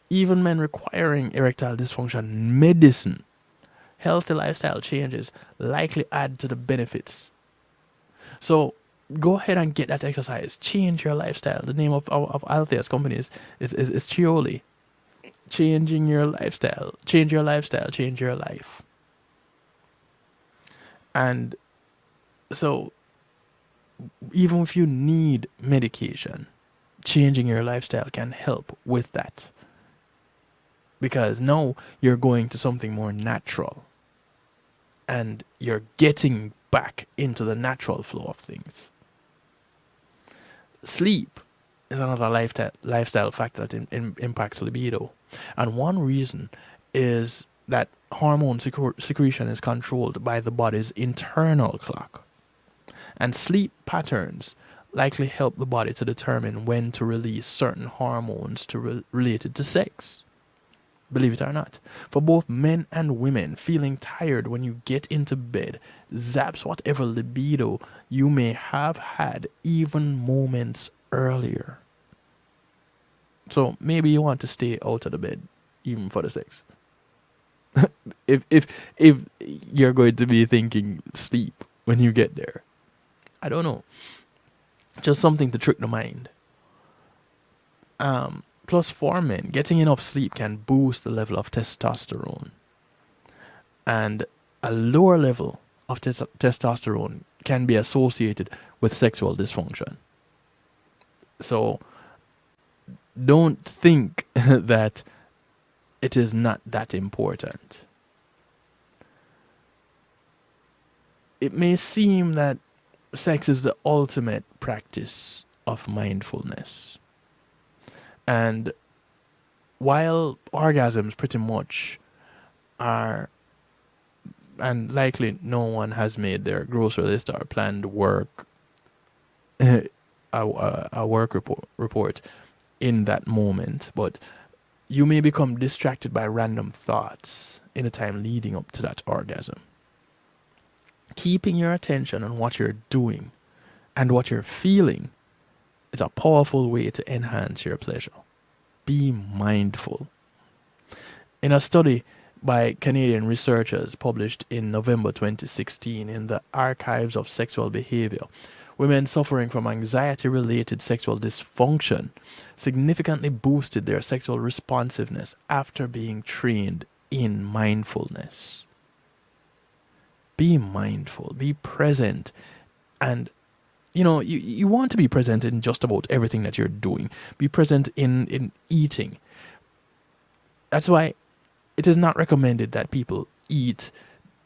Even men requiring erectile dysfunction medicine, healthy lifestyle changes likely add to the benefits. So go ahead and get that exercise. Change your lifestyle. The name of Althea's company is Chioli. Changing your lifestyle. Change your lifestyle. Change your life. And so even if you need medication, changing your lifestyle can help with that. Because now you're going to something more natural. And you're getting back into the natural flow of things. Sleep is another lifestyle factor that impacts libido. And one reason is that hormone secretion is controlled by the body's internal clock. And sleep patterns likely help the body to determine when to release certain hormones related to sex. Believe it or not. For both men and women, feeling tired when you get into bed zaps whatever libido you may have had even moments earlier. So maybe you want to stay out of the bed even for the sex. if you're going to be thinking sleep when you get there. I don't know. Just something to trick the mind. Plus, for men, getting enough sleep can boost the level of testosterone. And a lower level of testosterone can be associated with sexual dysfunction. So, don't think that it is not that important. It may seem that sex is the ultimate practice of mindfulness. And while orgasms pretty much are, and likely no one has made their grocery list or planned work, a work report in that moment, but you may become distracted by random thoughts in the time leading up to that orgasm. Keeping your attention on what you're doing and what you're feeling is a powerful way to enhance your pleasure. Be mindful. In a study by Canadian researchers published in November 2016 in the Archives of Sexual Behavior, women suffering from anxiety-related sexual dysfunction significantly boosted their sexual responsiveness after being trained in mindfulness. Be mindful, be present, and you want to be present in just about everything that you're doing. Be present in eating. That's why it is not recommended that people eat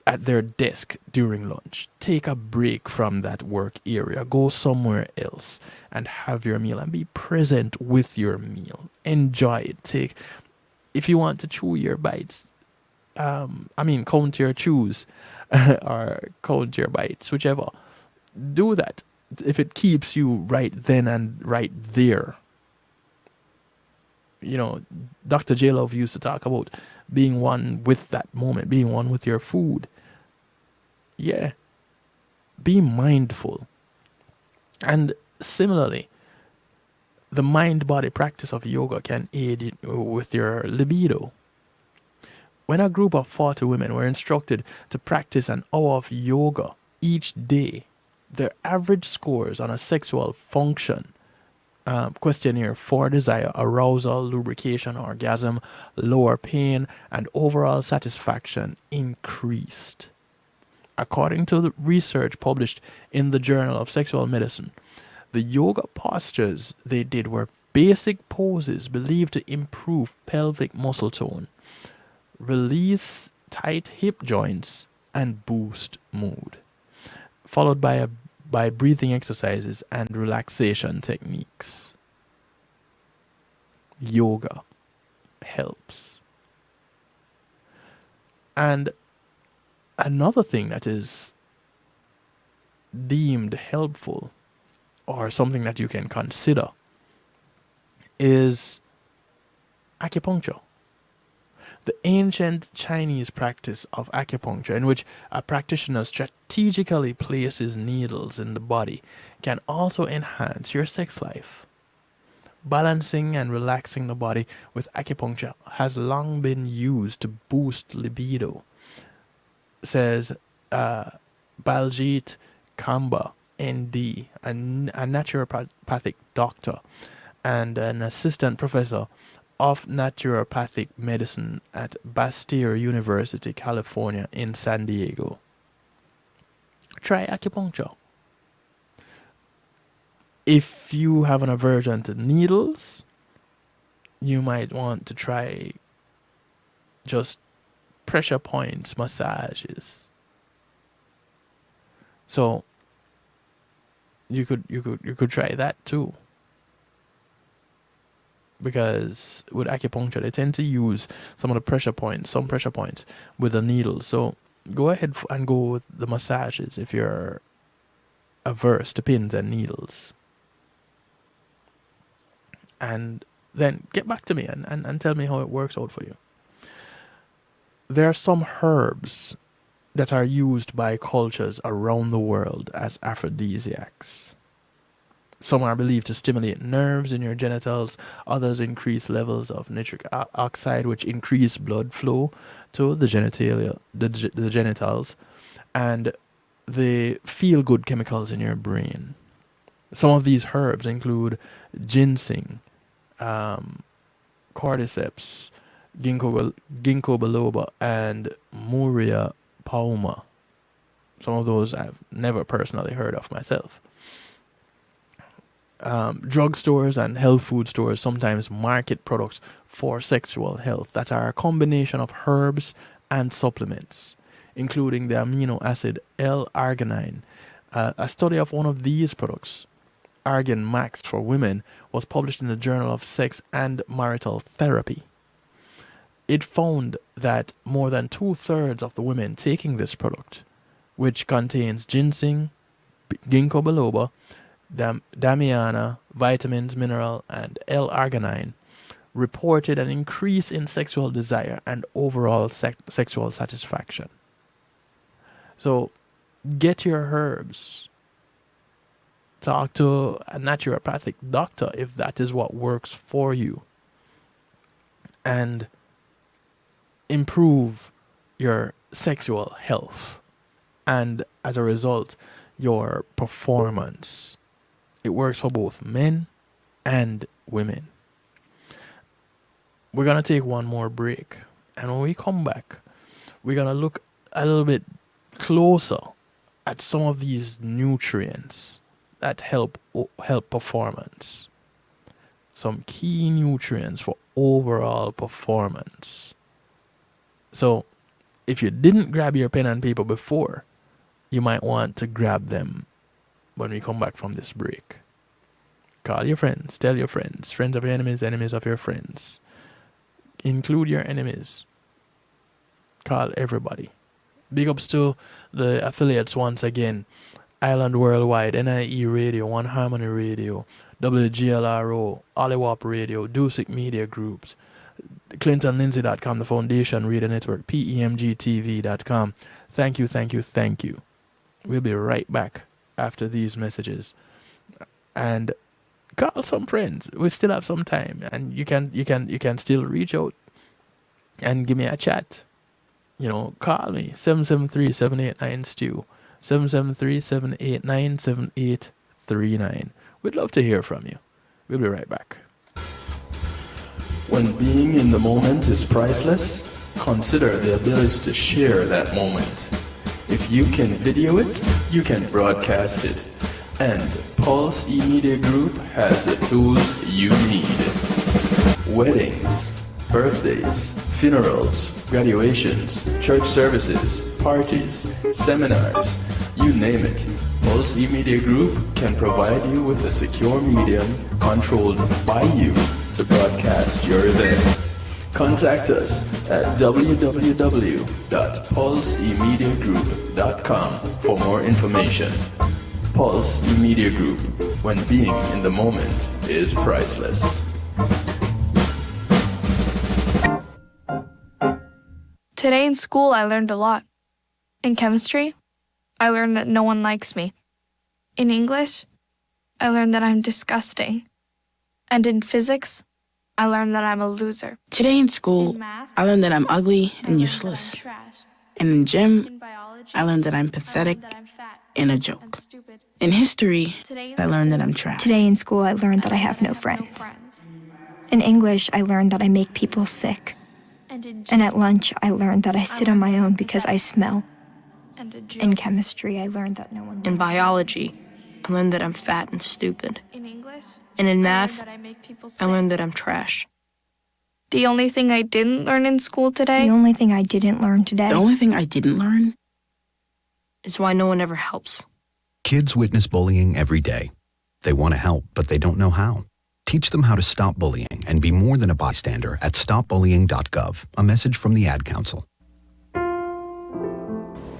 at their desk during lunch. Take a break from that work area. Go somewhere else and have your meal and be present with your meal. Enjoy it. If you want to chew your bites, count your chews or count your bites, whichever. Do that if it keeps you right then and right there. Dr. J. Love used to talk about being one with that moment, being one with your food. Yeah. Be mindful. And similarly, the mind-body practice of yoga can aid with your libido. When a group of 40 women were instructed to practice an hour of yoga each day, their average scores on a sexual function questionnaire for desire, arousal, lubrication, orgasm, lower pain, and overall satisfaction increased. According to the research published in the Journal of Sexual Medicine, the yoga postures they did were basic poses believed to improve pelvic muscle tone, release tight hip joints, and boost mood, followed by breathing exercises and relaxation techniques. Yoga helps. And another thing that is deemed helpful, or something that you can consider, is acupuncture. The ancient Chinese practice of acupuncture, in which a practitioner strategically places needles in the body, can also enhance your sex life. Balancing and relaxing the body with acupuncture has long been used to boost libido, says Baljit Kamba, ND, a naturopathic doctor and an assistant professor of naturopathic medicine at Bastyr University, California in San Diego. Try acupuncture. If you have an aversion to needles, you might want to try just pressure points massages. So you could try that too. because with acupuncture, they tend to use some pressure points with the needle. So go ahead and go with the massages if you're averse to pins and needles. And then get back to me and tell me how it works out for you. There are some herbs that are used by cultures around the world as aphrodisiacs. Some are believed to stimulate nerves in your genitals. Others increase levels of nitric oxide, which increase blood flow to the genitalia, the genitals, and the feel-good chemicals in your brain. Some of these herbs include ginseng, cordyceps, ginkgo biloba, and Muria palma. Some of those I've never personally heard of myself. Drugstores and health food stores sometimes market products for sexual health that are a combination of herbs and supplements, including the amino acid L-arginine. A study of one of these products, Argan Max for women, was published in the Journal of Sex and Marital Therapy. It found that more than 2/3 of the women taking this product, which contains ginseng, ginkgo biloba, damiana, vitamins, mineral, and L-arginine, reported an increase in sexual desire and overall sexual satisfaction. So, get your herbs. Talk to a naturopathic doctor if that is what works for you. And improve your sexual health. And as a result, your performance. It works for both men and women. We're going to take one more break. And when we come back, we're going to look a little bit closer at some of these nutrients that help performance. Some key nutrients for overall performance. So, if you didn't grab your pen and paper before, you might want to grab them when we come back from this break. Call your friends, tell your friends, friends of your enemies, enemies of your friends. Include your enemies. Call everybody. Big ups to the affiliates once again. Island Worldwide, NIE Radio, One Harmony Radio, WGLRO, Oliwop Radio, Dusik Media Groups, ClintonLindsay.com, the Foundation Radio Network, PEMGTV.com. Thank you, thank you, thank you. We'll be right back after these messages. And call some friends. We still have some time, and you can still reach out and give me a chat. You know, call me 773-789-STEW, 773-789-7839. We'd love to hear from you. We'll be right back. When being in the moment is priceless, consider the ability to share that moment. If you can video it, you can broadcast it. And Pulse E-Media Group has the tools you need. Weddings, birthdays, funerals, graduations, church services, parties, seminars, you name it. Pulse E-Media Group can provide you with a secure medium controlled by you to broadcast your event. Contact us at www.pulseemediagroup.com for more information. Pulse E-Media Group, when being in the moment is priceless. Today in school, I learned a lot. In chemistry, I learned that no one likes me. In English, I learned that I'm disgusting. And in physics, I learned that I'm a loser. Today in school, I learned that I'm ugly and useless. And in gym, I learned that I'm pathetic and a joke. In history, I learned that I'm trash. Today in school, I learned that I have no friends. In English, I learned that I make people sick. And at lunch, I learned that I sit on my own because I smell. In chemistry, I learned that no one likes me. In biology, I learned that I'm fat and stupid. And in math, I learned that I'm trash. The only thing I didn't learn in school today? The only thing I didn't learn today? The only thing I didn't learn? Is why no one ever helps. Kids witness bullying every day. They want to help, but they don't know how. Teach them how to stop bullying and be more than a bystander at stopbullying.gov. A message from the Ad Council.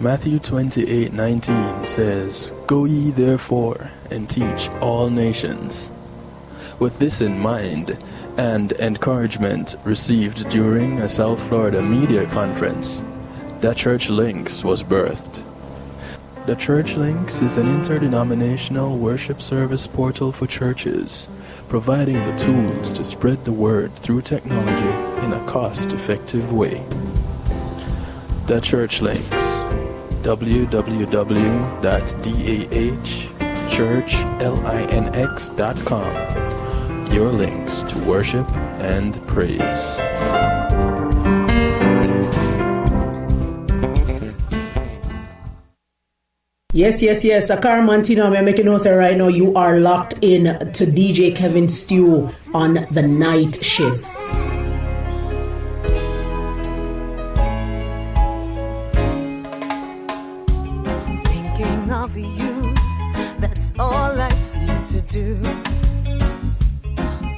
Matthew 28:19 says, "Go ye therefore and teach all nations." With this in mind, and encouragement received during a South Florida media conference, The Church Links was birthed. The Church Links is an interdenominational worship service portal for churches, providing the tools to spread the word through technology in a cost-effective way. The Church Links, www.dahchurchlinx.com. Your links to worship and praise. Yes. Akar Mantino, I'm making notes right now. You are locked in to DJ Kevin Stew on the night shift. Thinking of you, that's all I seem to do.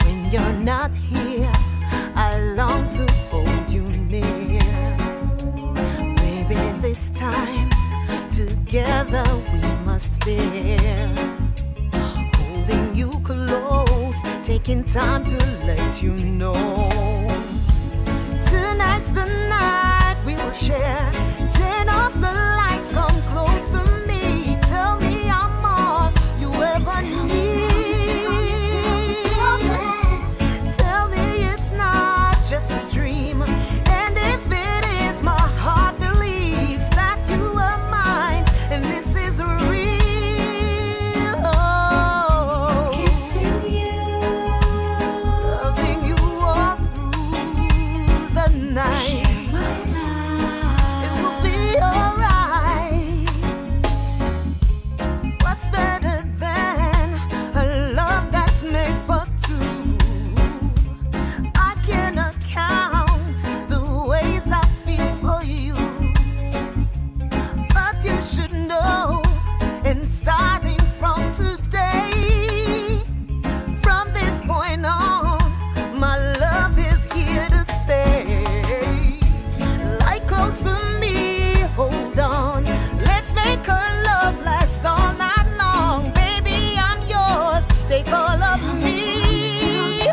When you're not here, I long to hold you near. Maybe this time together we must bear, holding you close, taking time to let you know. Tonight's the night we will share. Turn off the lights, come close to me. Tell me I'm all you ever need. Tell me it's not just a dream. And if it is, my heart believes that you are mine. And this is real. Oh, kissing you, loving you all through the night. It will be alright. What's better than a love that's made for two? I cannot count the ways I feel for you, but you should know, and starting from today, from this point on, my love is here to stay. Lie close to me, hold on, let's make our love last all night long. Baby, I'm yours, take all of me.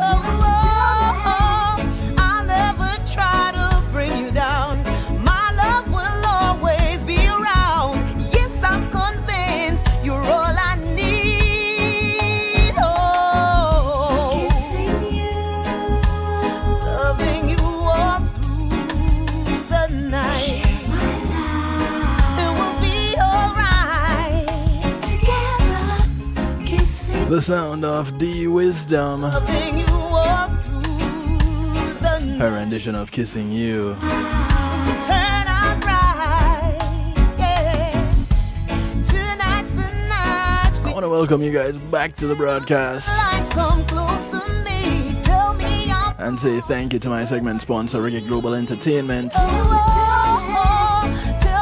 Oh, I'll never try to bring you down. My love will always be around. Yes, I'm convinced you're all I need. Oh, kissing you, loving you all through the night. It will be alright. Together, kissing, The sound of D Wisdom, loving you all through the night. her rendition of Kissing You. Turn out right, yeah. Tonight's the night. I want to welcome you guys back to the broadcast Lights come close to me. Tell me I'm and say thank you to my segment sponsor, Reggae Global Entertainment. tell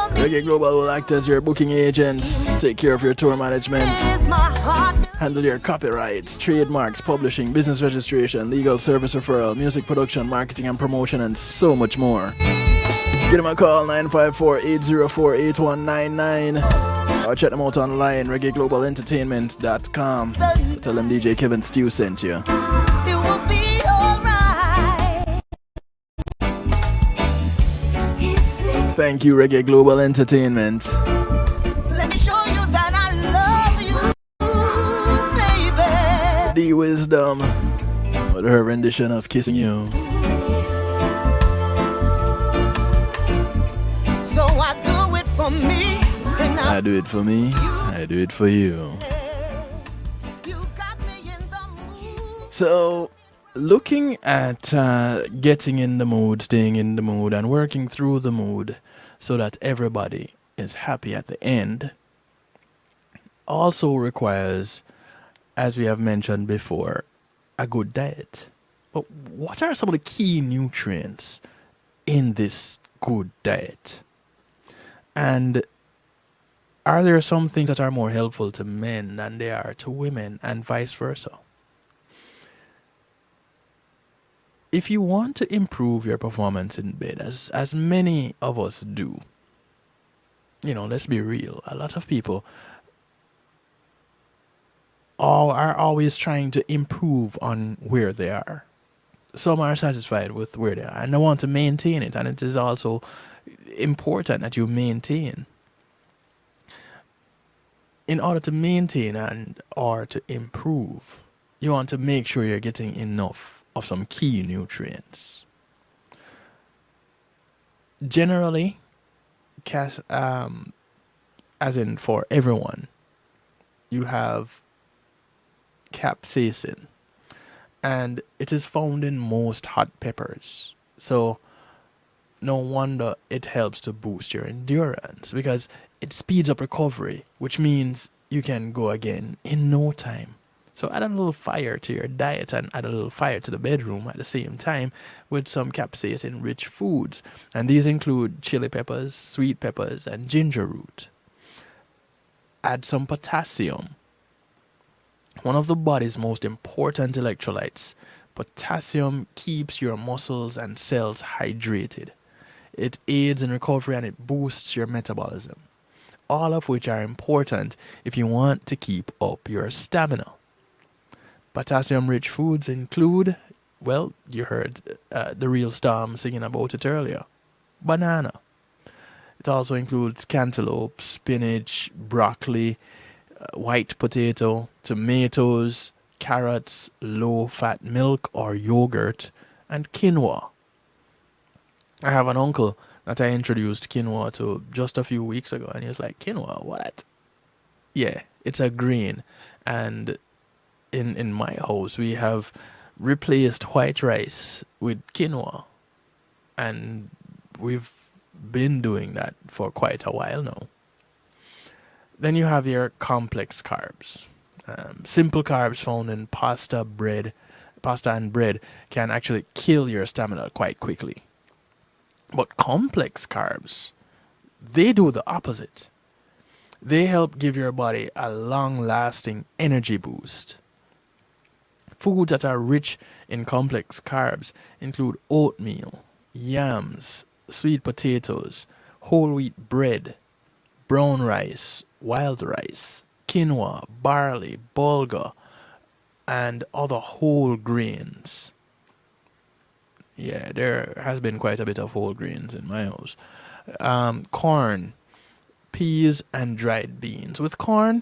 me Reggae Global will act as your booking agents, take care of your tour management, is my heart. handle your copyrights, trademarks, publishing, business registration, legal service referral, music production, marketing and promotion, and so much more. Give them a call, 954-804-8199, or check them out online, reggaeglobalentertainment.com. Tell them DJ Kevin Stew sent you. It will be alright. Kissing, Thank you, Reggae Global Entertainment. let me show you that I love you, baby. D Wisdom with her rendition of Kissing You. So I do it for me, and I do it for me, I do it for you. So, looking at getting in the mood, staying in the mood, and working through the mood so that everybody is happy at the end also requires, as we have mentioned before, a good diet. But what are some of the key nutrients in this good diet? And are there some things that are more helpful to men than they are to women, and vice versa? if you want to improve your performance in bed, as many of us do, let's be real. A lot of people are always trying to improve on where they are. Some are satisfied with where they are and they want to maintain it, and it is also important that you maintain. In order to maintain or to improve, you want to make sure you're getting enough of some key nutrients. Generally, as in for everyone, you have capsaicin, and it is found in most hot peppers. So no wonder it helps to boost your endurance, because it speeds up recovery, which means you can go again in no time. So add a little fire to your diet and add a little fire to the bedroom at the same time with some capsaicin-rich foods. And these include chili peppers, sweet peppers, and ginger root. Add some potassium. One of the body's most important electrolytes, potassium keeps your muscles and cells hydrated. It aids in recovery and it boosts your metabolism. All of which are important if you want to keep up your stamina. Potassium-rich foods include, well, you heard the Real Storm singing about it earlier, banana. It also includes cantaloupe, spinach, broccoli, white potato, tomatoes, carrots, low-fat milk or yogurt, and quinoa. I have an uncle that I introduced quinoa to just a few weeks ago, and he was like, quinoa, what? Yeah, it's a grain, and in my house, we have replaced white rice with quinoa. And we've been doing that for quite a while now. Then you have your complex carbs. Simple carbs found in pasta and bread can actually kill your stamina quite quickly. But complex carbs, they do the opposite. They help give your body a long-lasting energy boost. Foods that are rich in complex carbs include oatmeal, yams, sweet potatoes, whole wheat bread, brown rice, wild rice, quinoa, barley, bulgur, and other whole grains. Yeah, there has been quite a bit of whole grains in my house. Corn, peas, and dried beans. With corn,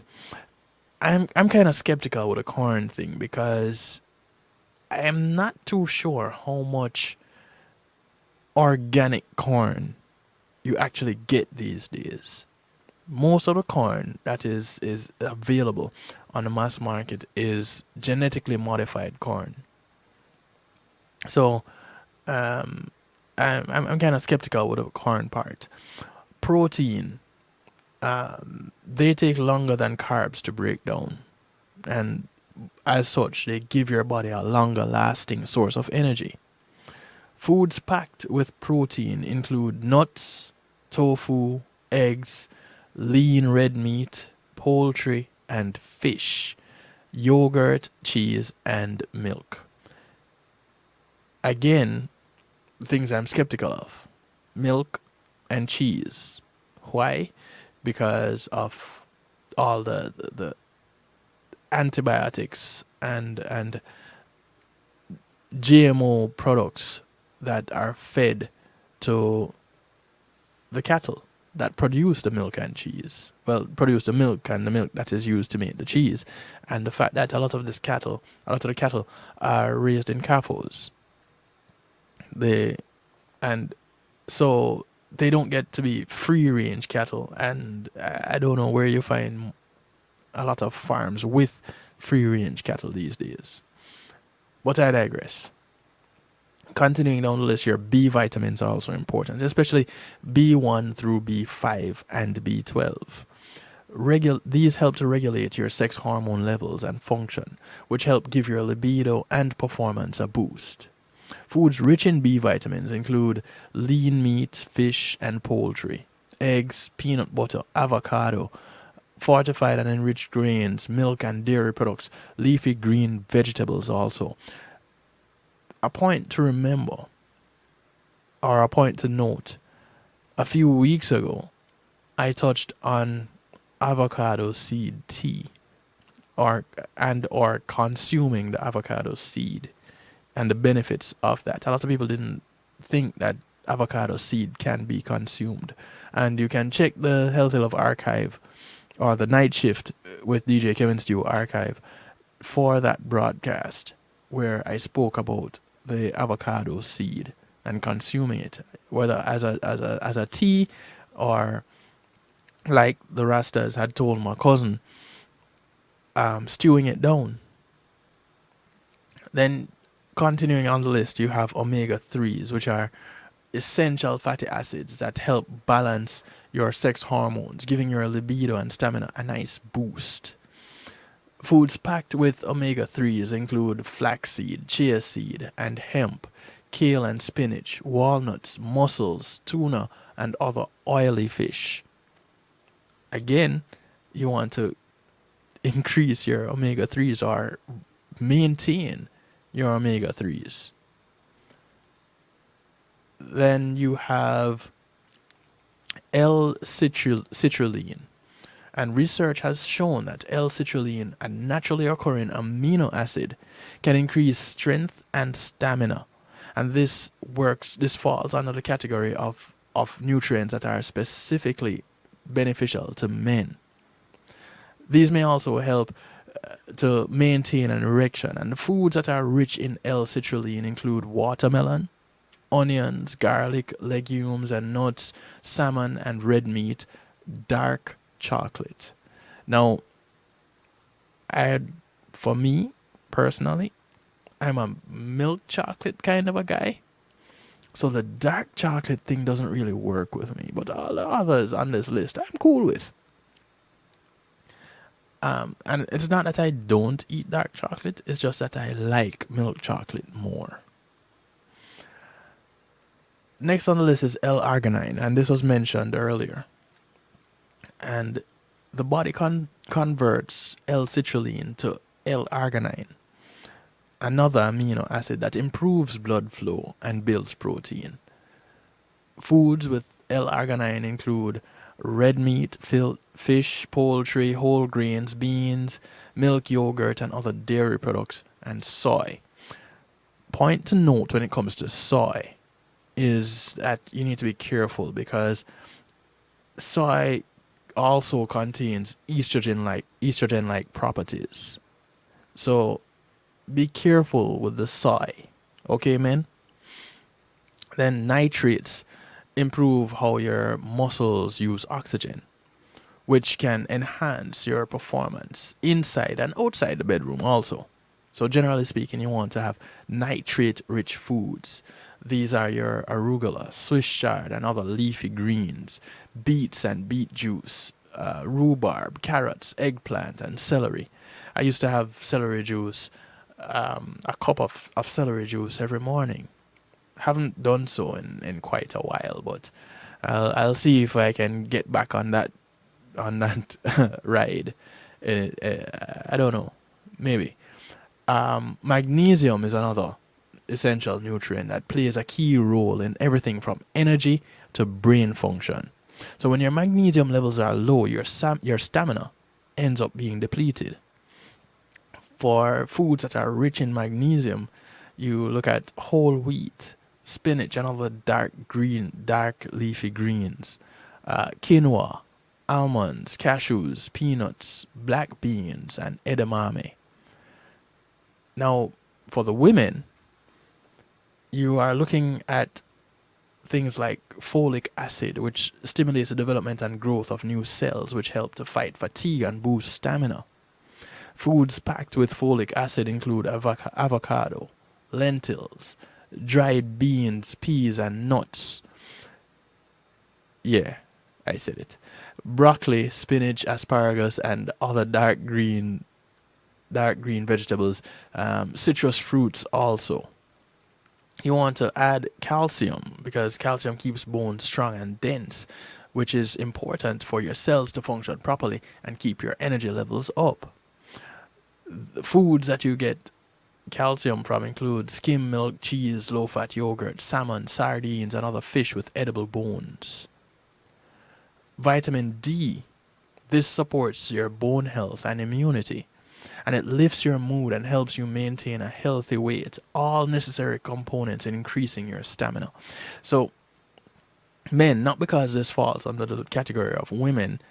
I'm kind of skeptical with the corn thing because I am not too sure how much organic corn you actually get these days. Most of the corn that is available on the mass market is genetically modified corn. So I'm kind of skeptical with the corn part. Protein. They take longer than carbs to break down, and as such they give your body a longer lasting source of energy. Foods packed with protein include nuts, tofu, eggs, lean red meat, poultry, and fish, yogurt, cheese, and milk. Again, things I'm skeptical of. Milk and cheese. Why? Because of all the antibiotics and GMO products that are fed to the cattle that produce the milk and cheese. Well, produce the milk and the milk that is used to make the cheese. And the fact that a lot of the cattle are raised in capos. So they don't get to be free-range cattle, and I don't know where you find a lot of farms with free-range cattle these days. But I digress. Continuing down the list here, B vitamins are also important, especially B1 through B5 and B12. These help to regulate your sex hormone levels and function, which help give your libido and performance a boost. Foods rich in B vitamins include lean meat, fish, and poultry, eggs, peanut butter, avocado, fortified and enriched grains, milk and dairy products, leafy green vegetables also. a point to remember, or a point to note, a few weeks ago, I touched on avocado seed tea, or consuming the avocado seed and the benefits of that. A lot of people didn't think that avocado seed can be consumed, and you can check the Healthy Love archive or the Night Shift with DJ Kevin Stew archive for that broadcast where I spoke about the avocado seed and consuming it, whether as a tea, or like the Rastas had told my cousin, stewing it down. Then continuing on the list, you have omega-3s, which are essential fatty acids that help balance your sex hormones, giving your libido and stamina a nice boost. Foods packed with omega-3s include flaxseed, chia seed, and hemp, kale and spinach, walnuts, mussels, tuna, and other oily fish. Again, you want to increase your omega-3s or maintain your omega-3s. Then you have L-citrulline. And research has shown that L-citrulline, a naturally occurring amino acid, can increase strength and stamina. And this falls under the category of nutrients that are specifically beneficial to men. These may also help to maintain an erection. And the foods that are rich in L-citrulline include watermelon, onions, garlic, legumes and nuts, salmon and red meat, dark chocolate. Now, for me personally, I'm a milk chocolate kind of a guy, so the dark chocolate thing doesn't really work with me. But all the others on this list, I'm cool with. And it's not that I don't eat dark chocolate; it's just that I like milk chocolate more. Next on the list is L-arginine, and this was mentioned earlier. And the body converts L-citrulline to L-arginine, another amino acid that improves blood flow and builds protein. Foods with L-arginine include red meat, fish, poultry, whole grains, beans, milk, yogurt, and other dairy products, and soy. Point to note when it comes to soy is that you need to be careful, because soy also contains estrogen-like properties. So be careful with the soy. Okay, man? Then nitrates improve how your muscles use oxygen, which can enhance your performance inside and outside the bedroom also. So generally speaking, you want to have nitrate-rich foods. These are your arugula, Swiss chard, and other leafy greens, beets and beet juice, rhubarb, carrots, eggplant, and celery. I used to have celery juice, a cup of celery juice every morning. Haven't done so in quite a while, but I'll see if I can get back on that ride. I don't know, maybe. Magnesium is another essential nutrient that plays a key role in everything from energy to brain function. So when your magnesium levels are low, your stamina ends up being depleted. For foods that are rich in magnesium, you look at whole wheat, spinach, and other dark leafy greens, quinoa, almonds, cashews, peanuts, black beans, and edamame. Now, for the women, you are looking at things like folic acid, which stimulates the development and growth of new cells, which help to fight fatigue and boost stamina. Foods packed with folic acid include avocado, lentils, dried beans, peas, and nuts. Yeah, I said it. Broccoli, spinach, asparagus, and other dark green vegetables. Citrus fruits also. You want to add calcium, because calcium keeps bones strong and dense, which is important for your cells to function properly and keep your energy levels up. The foods that you get calcium from include skim milk, cheese, low-fat yogurt, salmon, sardines, and other fish with edible bones. Vitamin D, this supports your bone health and immunity, and it lifts your mood and helps you maintain a healthy weight, all necessary components in increasing your stamina. So, men, not because this falls under the category of women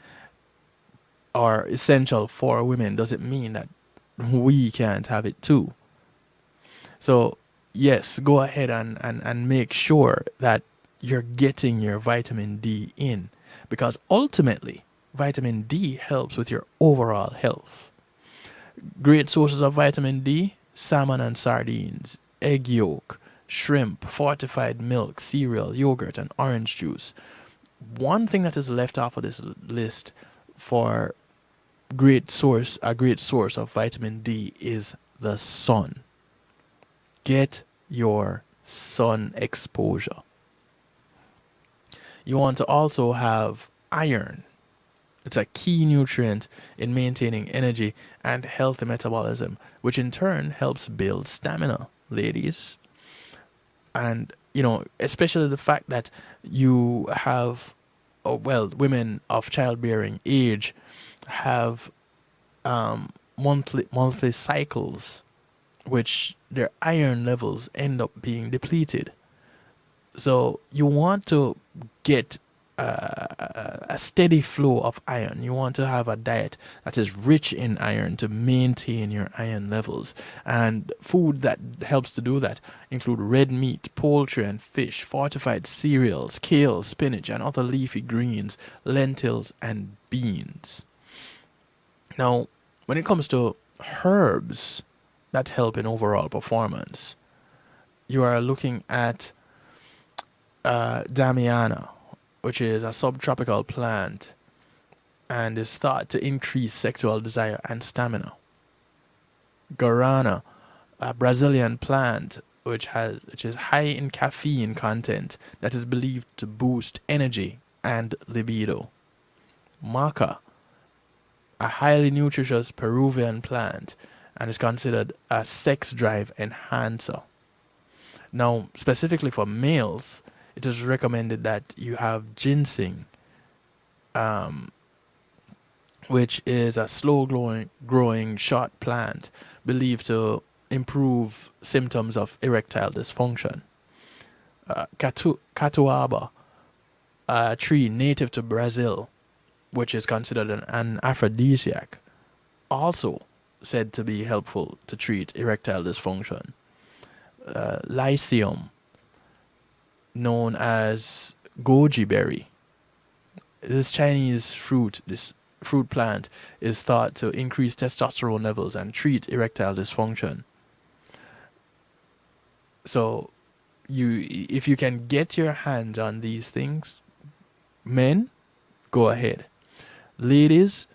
or essential for women, does it mean that we can't have it too. So, yes, go ahead and make sure that you're getting your vitamin D in, because ultimately, vitamin D helps with your overall health. Great sources of vitamin D: salmon and sardines, egg yolk, shrimp, fortified milk, cereal, yogurt, and orange juice. One thing that is left off of this list for a great source of vitamin D is the sun. Get your sun exposure. You want to also have iron. It's a key nutrient in maintaining energy and healthy metabolism, which in turn helps build stamina, ladies. And, especially the fact that you have, women of childbearing age have monthly cycles, which their iron levels end up being depleted. So you want to get a steady flow of iron. You want to have a diet that is rich in iron to maintain your iron levels. And food that helps to do that include red meat, poultry and fish, fortified cereals, kale, spinach and other leafy greens, lentils and beans. Now, when it comes to herbs that help in overall performance, you are looking at Damiana, which is a subtropical plant and is thought to increase sexual desire and stamina. Guarana, a Brazilian plant which is high in caffeine content that is believed to boost energy and libido. Maca, a highly nutritious Peruvian plant and is considered a sex drive enhancer. Now, specifically for males, it is recommended that you have ginseng, which is a slow-growing short plant believed to improve symptoms of erectile dysfunction. Catuaba, a tree native to Brazil, which is considered an aphrodisiac, also said to be helpful to treat erectile dysfunction. Lycium, known as goji berry. This fruit plant is thought to increase testosterone levels and treat erectile dysfunction. So, if you can get your hands on these things, men, go ahead. Ladies,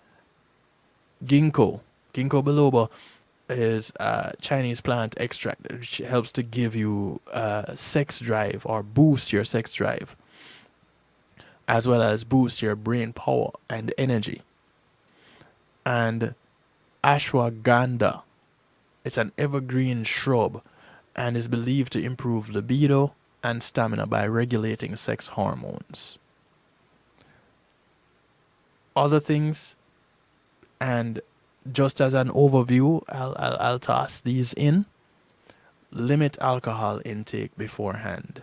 ginkgo biloba is a Chinese plant extract which helps to give you sex drive or boost your sex drive, as well as boost your brain power and energy. And ashwagandha, it's an evergreen shrub and is believed to improve libido and stamina by regulating sex hormones. Other things, and just as an overview, I'll toss these in. Limit alcohol intake beforehand.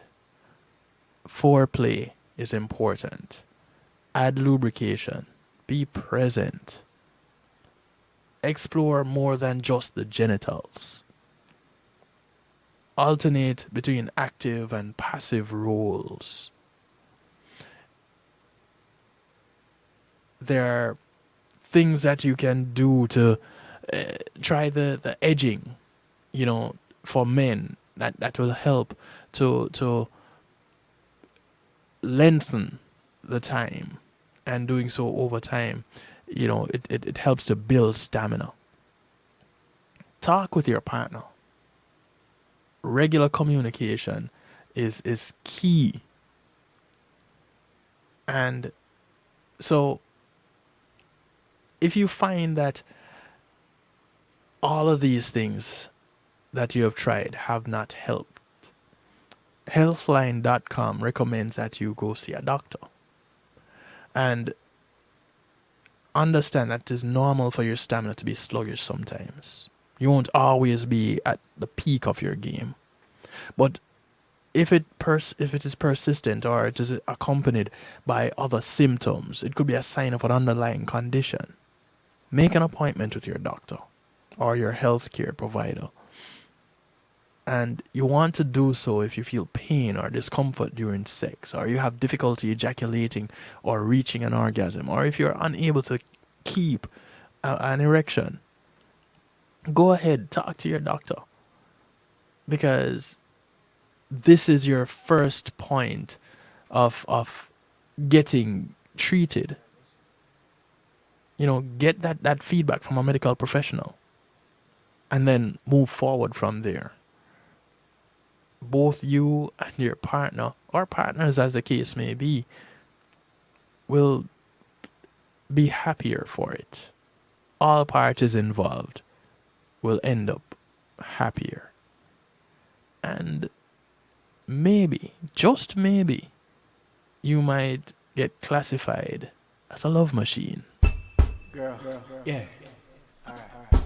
Foreplay is important. Add lubrication. Be present. Explore more than just the genitals. Alternate between active and passive roles. There are things that you can do to try the edging, for men that will help to lengthen the time, and doing so over time, it helps to build stamina. Talk with your partner. Regular communication is key. And so if you find that all of these things that you have tried have not helped, Healthline.com recommends that you go see a doctor. And understand that it is normal for your stamina to be sluggish sometimes. You won't always be at the peak of your game. But if it is persistent or it is accompanied by other symptoms, it could be a sign of an underlying condition. Make an appointment with your doctor or your healthcare provider. And you want to do so if you feel pain or discomfort during sex, or you have difficulty ejaculating or reaching an orgasm, or if you're unable to keep an erection. Go ahead, talk to your doctor. Because this is your first point of getting treated. You know, get that feedback from a medical professional. And then move forward from there. Both you and your partner, or partners as the case may be, will be happier for it. All parties involved will end up happier. And maybe, just maybe, you might get classified as a love machine. Girl. Yeah. All right.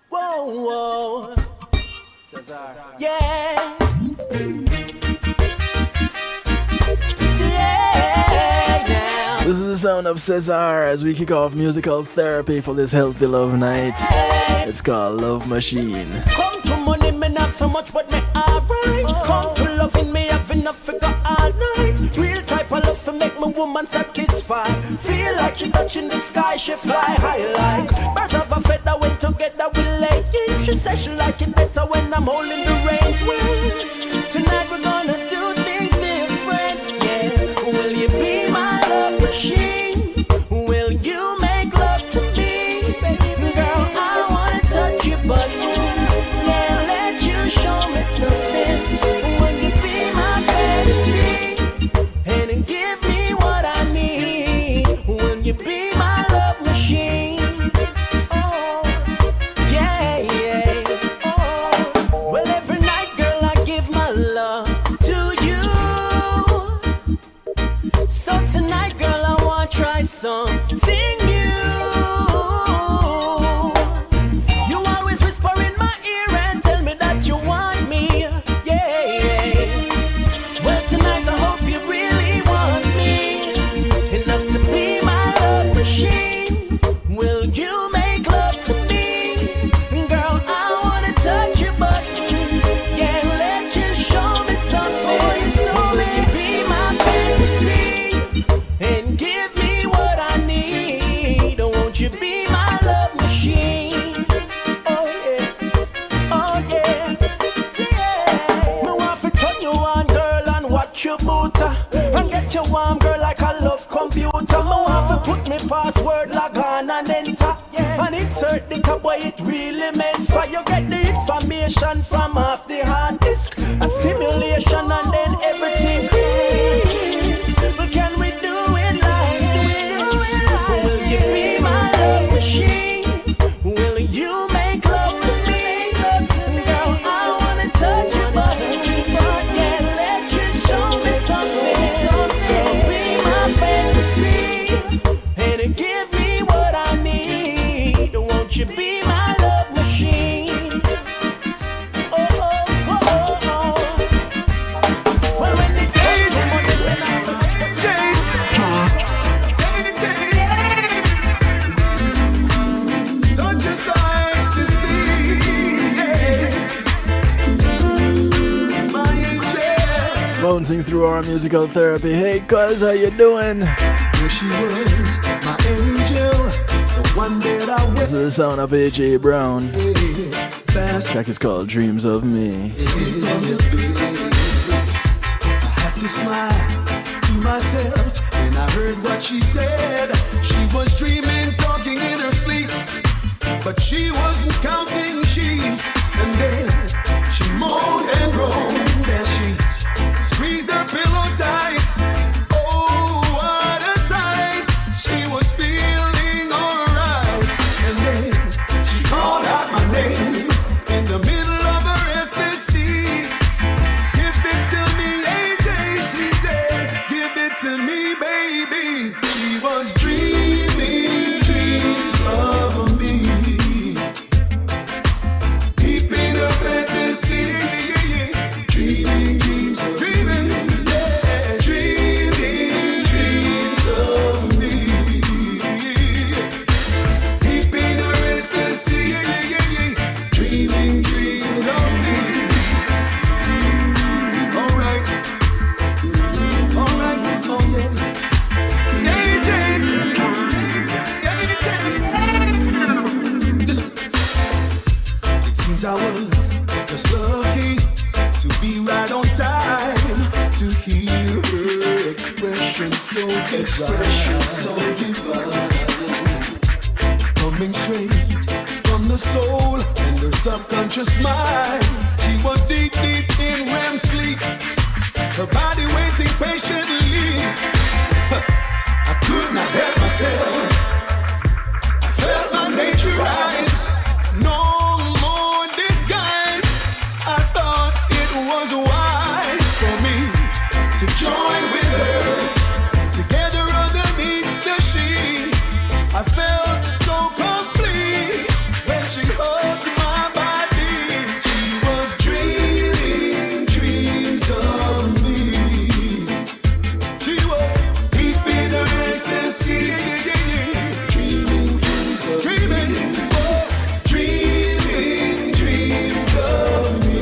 Whoa. Yeah. This is the sound of Cesar as we kick off musical therapy for this healthy love night. It's called Love Machine. Come to money, me have so much, but me alright. Come to loving me, have enough figure all night. Real type of love for make my woman satisfied. Feel like she touching the sky, she fly high like birds of a feather when together we lay. She says she like it better when I'm holding the reins. Well, tonight we're gonna do things different. Yeah, will you be my love machine? Will you make love to me? Girl, I wanna touch your buttons. Yeah, let you show me something. Will you be my fantasy? And give me what I need. Will you be my love machine? Oh, yeah. Oh, well, every night, girl, I give my love to you. So tonight, girl, I wanna try something new. You always whisper in my ear and tell me that you want me. Yeah. Well, tonight I hope you really want me enough to be my love machine. Will you make love to me? Girl, I wanna touch your buttons. Yeah, let you show me something. So be my fantasy and give me what I need. Won't you be my love machine? Oh yeah. See it. Me want to turn you on, girl, and watch your booter and get you warm, girl, like a love computer. Me want to put me password, log on and enter, and insert the tab where it really meant for. You get the information from off the hard disk, a stimulation, and then everything clicks. But can we do it like this? Will you be my love machine? Will you make love to me? Girl, I wanna touch your body. Yeah, let you show me something. Girl, be my fantasy and give me what I need. Won't you be my love machine? Oh. Well, when it comes to money, when I so much such a sight to see, my angel. Bouncing through our musical therapy. Hey, cuz, how you doing? Here she was, my angel, the one that I This is the sound of AJ Brown. fast. Track is called Dreams of Me. I had to smile to myself when I heard what she said. She was dreaming, talking in her sleep, but she wasn't counting sheep. And then she moaned and groaned as she squeezed her pillow tight. Oh, what a sight! She was feeling alright. And then she called out my name in the expression so divine, coming straight from the soul and her subconscious mind. She was deep, deep in REM sleep, her body waiting patiently. I could not help myself, I felt my nature rise. No more disguise, I thought it was wise for me to join with her, together underneath the sheet. I felt so complete when she hugged my body. She was dreaming dreams of me. She was deep in her ecstasy, dreaming dreams of me. Dreaming dreams of me.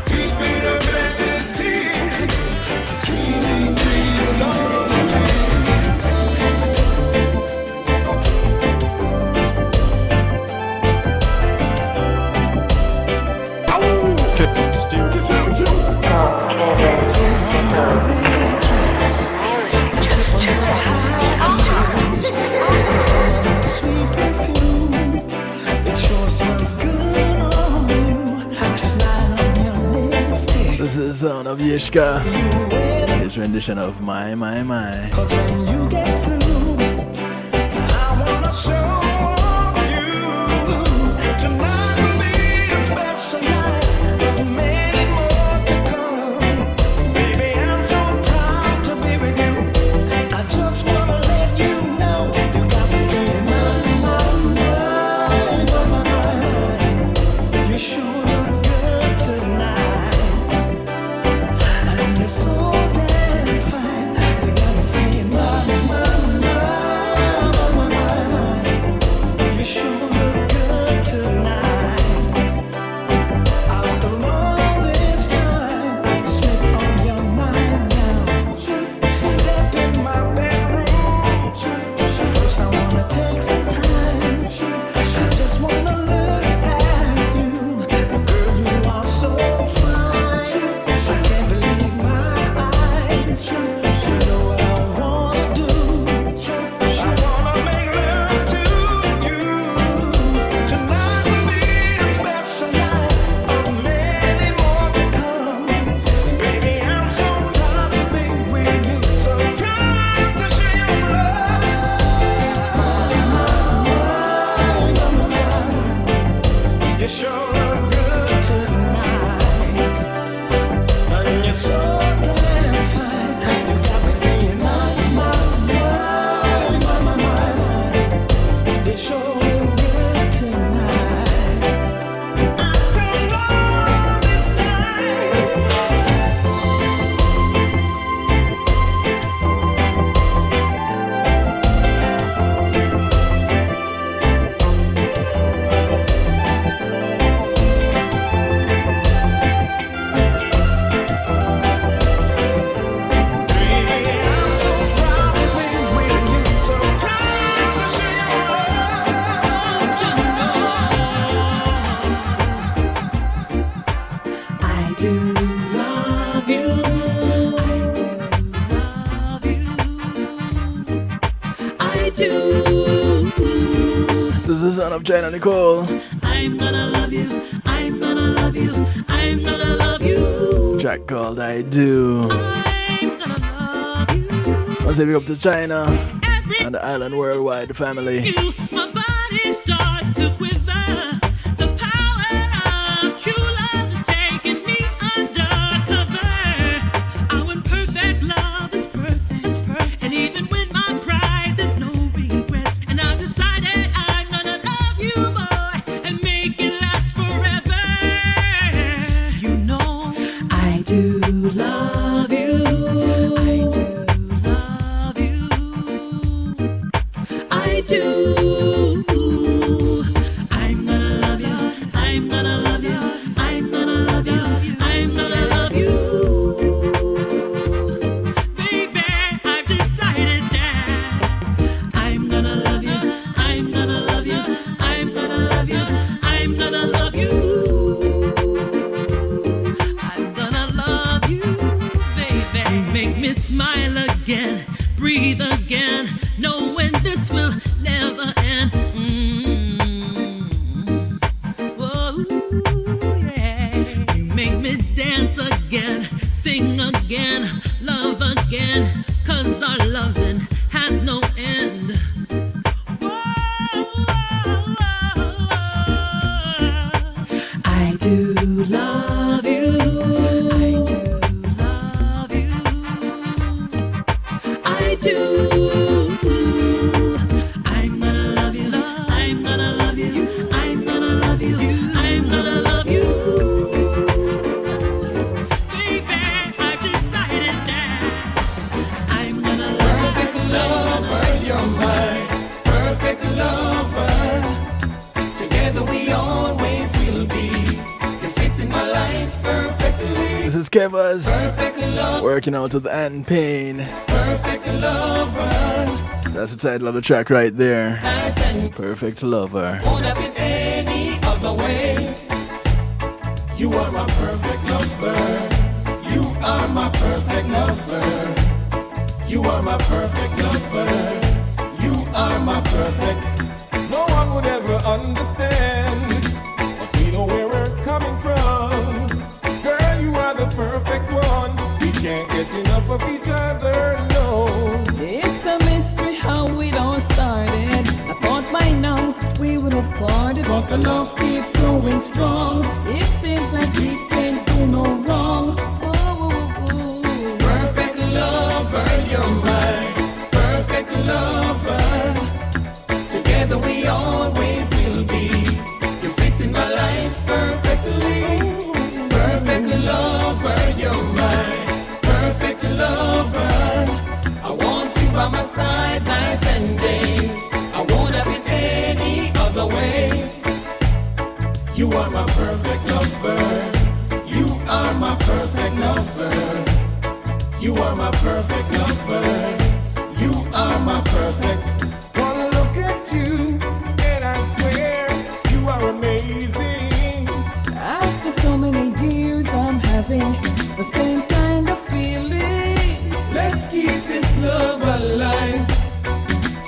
Deep in her fantasy, dreaming dreams of me. This is the sound of Yishka, his rendition of My. Cause when you get through, I wanna show you tonight will be a special night, but many more to come. Baby, I'm so proud to be with you. I just wanna let you know you got me saying my. You sure look good tonight. You're so damn fine. You got me saying my. You sure look good tonight. After all this time, slip on your mind now. Step in my bedroom. First I wanna take some time. I just wanna look at you. Girl, you are so fine. I can't believe my eyes. You know what I wanna do. I wanna make love to you. Tonight will be a special night, of many more to come. Baby, I'm so proud to be with you, so proud to share your love. You sure look good tonight. And you're so damn fine. You got me saying my. You sure look good tonight. After all this time. I do love you. I do love you. I do. This is the sound of China Nicole. I'm gonna love you. I'm gonna love you. I'm gonna love you. Track called I Do. I'll say big up to China and the island worldwide family. My body starts to quiver. The power of true love is taking me undercover. Our perfect love is perfect. And even with my pride, there's no regrets. And I've decided I'm gonna love you more and make it last forever. You know, I do love you. I do love you. I do. I'm gonna love you. I'm gonna love you. I'm gonna love you. I'm gonna love you. Baby, I've decided that I'm gonna love you. I'm gonna love you. I'm gonna love you. I'm gonna love you. I'm gonna love you, baby. You make me smile. breathe again, knowing this will never end. Whoa, yeah. You make me dance again, sing again, love again, 'cause our loving has no end. I do love you. I do love you. I do. I'm gonna love you. I'm gonna love you. I'm gonna love you. I'm gonna love you. Baby, I've decided that I'm gonna love you. Perfect lover, you're my perfect lover. Together we always will be. You fit in my life perfectly. This is Keva's Perfect love. working out with Ann Payne. Perfect lover. That's the title of the track right there. Perfect Lover. Won't have it any other way. You are my perfect lover. You are my perfect lover. You are my perfect lover. You are my perfect. No one would ever understand, but we know where we're coming from. Girl, you are the perfect one. We can't get enough of each other, no. It's a mystery how it all started. I thought by now we would have parted, but the love keeps growing strong. It seems like we can't do no wrong. Perfect lover, you're my perfect lover. Together we always will be. You fit in my life perfectly. Perfect lover, you're my perfect lover. I want you by my side night and day. I won't have it any other way. You are my perfect lover. You are my perfect lover. You are my perfect lover. You are my perfect. Wanna look at you, and I swear you are amazing. After so many years, I'm having the same kind of feeling. Let's keep this love alive.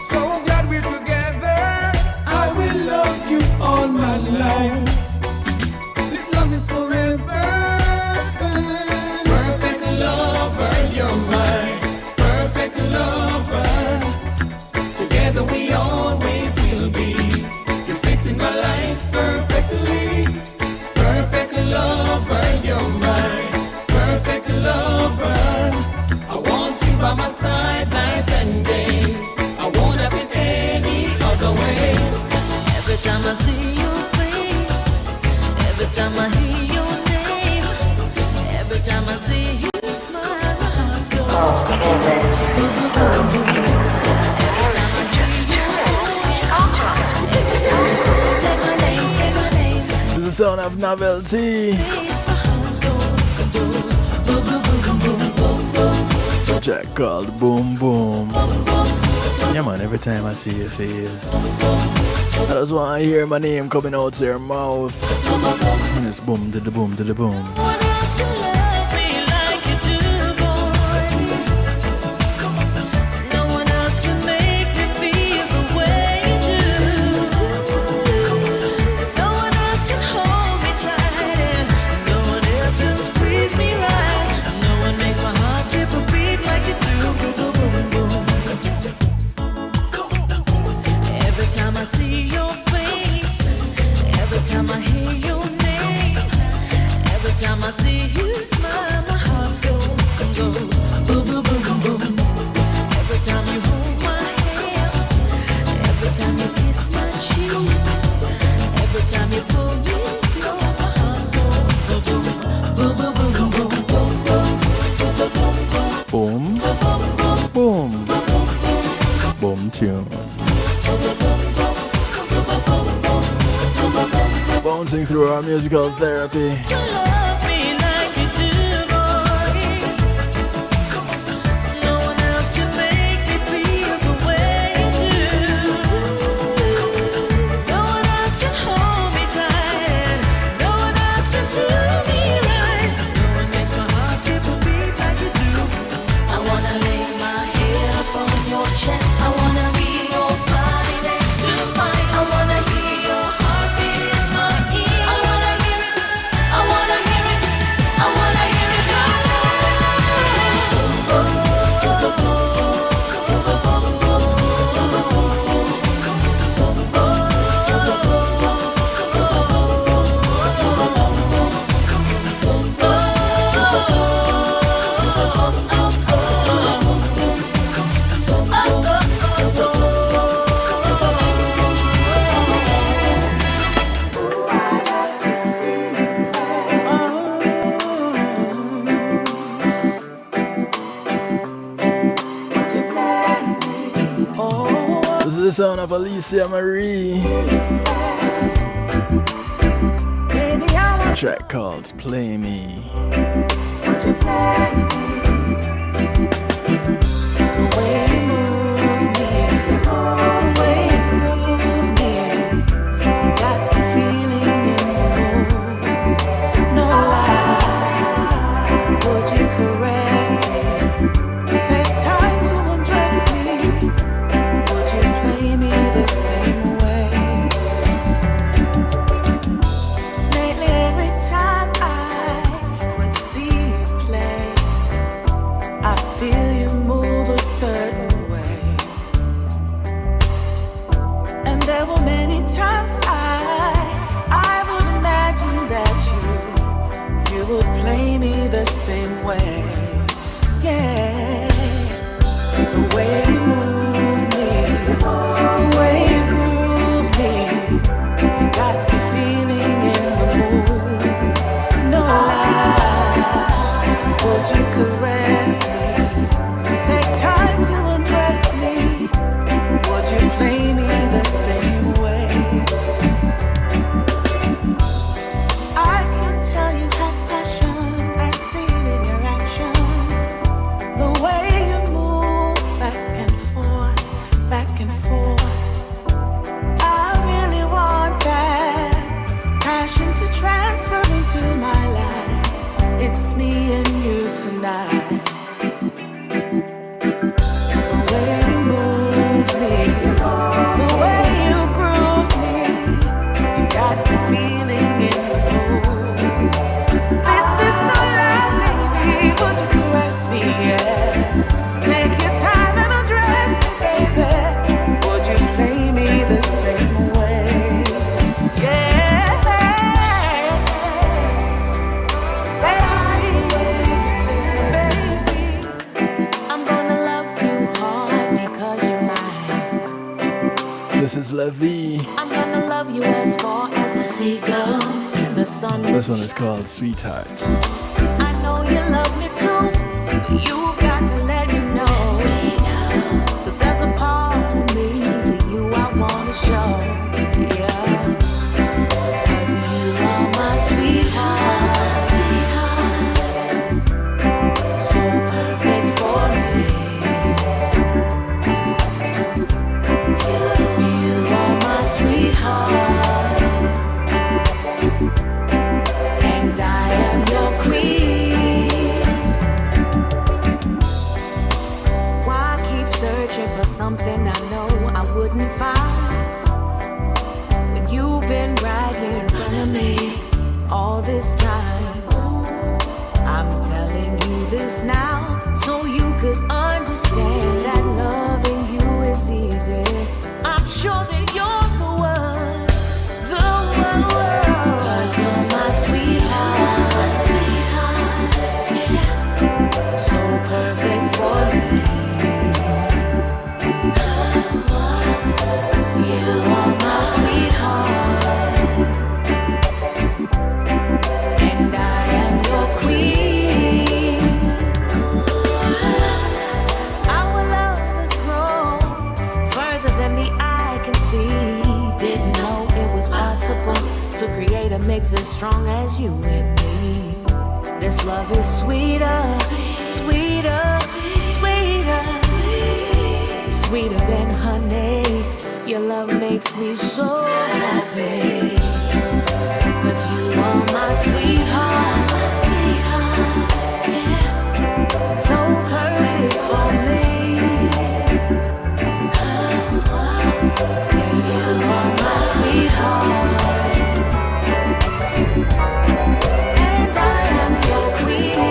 So glad we're together. I will love you all my life. This love is forever. Perfect lover, you're my perfect lover. Together we always will be. You fit in my life perfectly. Perfect lover, you're my perfect lover. I want you by my side night and day. I won't have it any other way. Every time I see your face, every time I hear your name, every time I see you smile, my heart goes. Say my name, say my name. This is the sound of Novelty. Track called Boom Boom. Yeah man, every time I see your face, I just want to hear my name coming out of your mouth. And it's boom, to the boom, to the boom. Every time I see your face, every time I hear your name, every time I see you smile, my heart goes boom, boom, boom, boom. Every time you hold my hand, every time you kiss my cheek, every time you pull me close, my heart goes boom, boom, boom, boom, boom, boom, Boom, boom, boom tune. Bouncing through our musical therapy. I wanna lay my head upon This is the sound of Alicia Marie. A track called Play Me. This one is called Sweetheart. I know you love me too, but you've got to let me know. 'Cause there's a part of me to you I wanna show. Yeah. 'Cause you are my sweetheart, so perfect for me. You are my sweetheart. Something I know I wouldn't find when you've been right here in front of me all this time. I'm telling you this now so you could understand that loving you is easy. I'm sure that you're the one, the one. 'Cause you're my sweetheart, so perfect for me. You are my sweetheart, and I am your queen. Our love has grown further than the eye can see. Didn't know it was possible to create a mix as strong as you and me. This love is sweeter, sweeter, sweeter, sweeter than honey. Your love makes me so happy. 'Cause you are my sweetheart, so perfect for me. Yeah, you are my sweetheart, and I am your queen.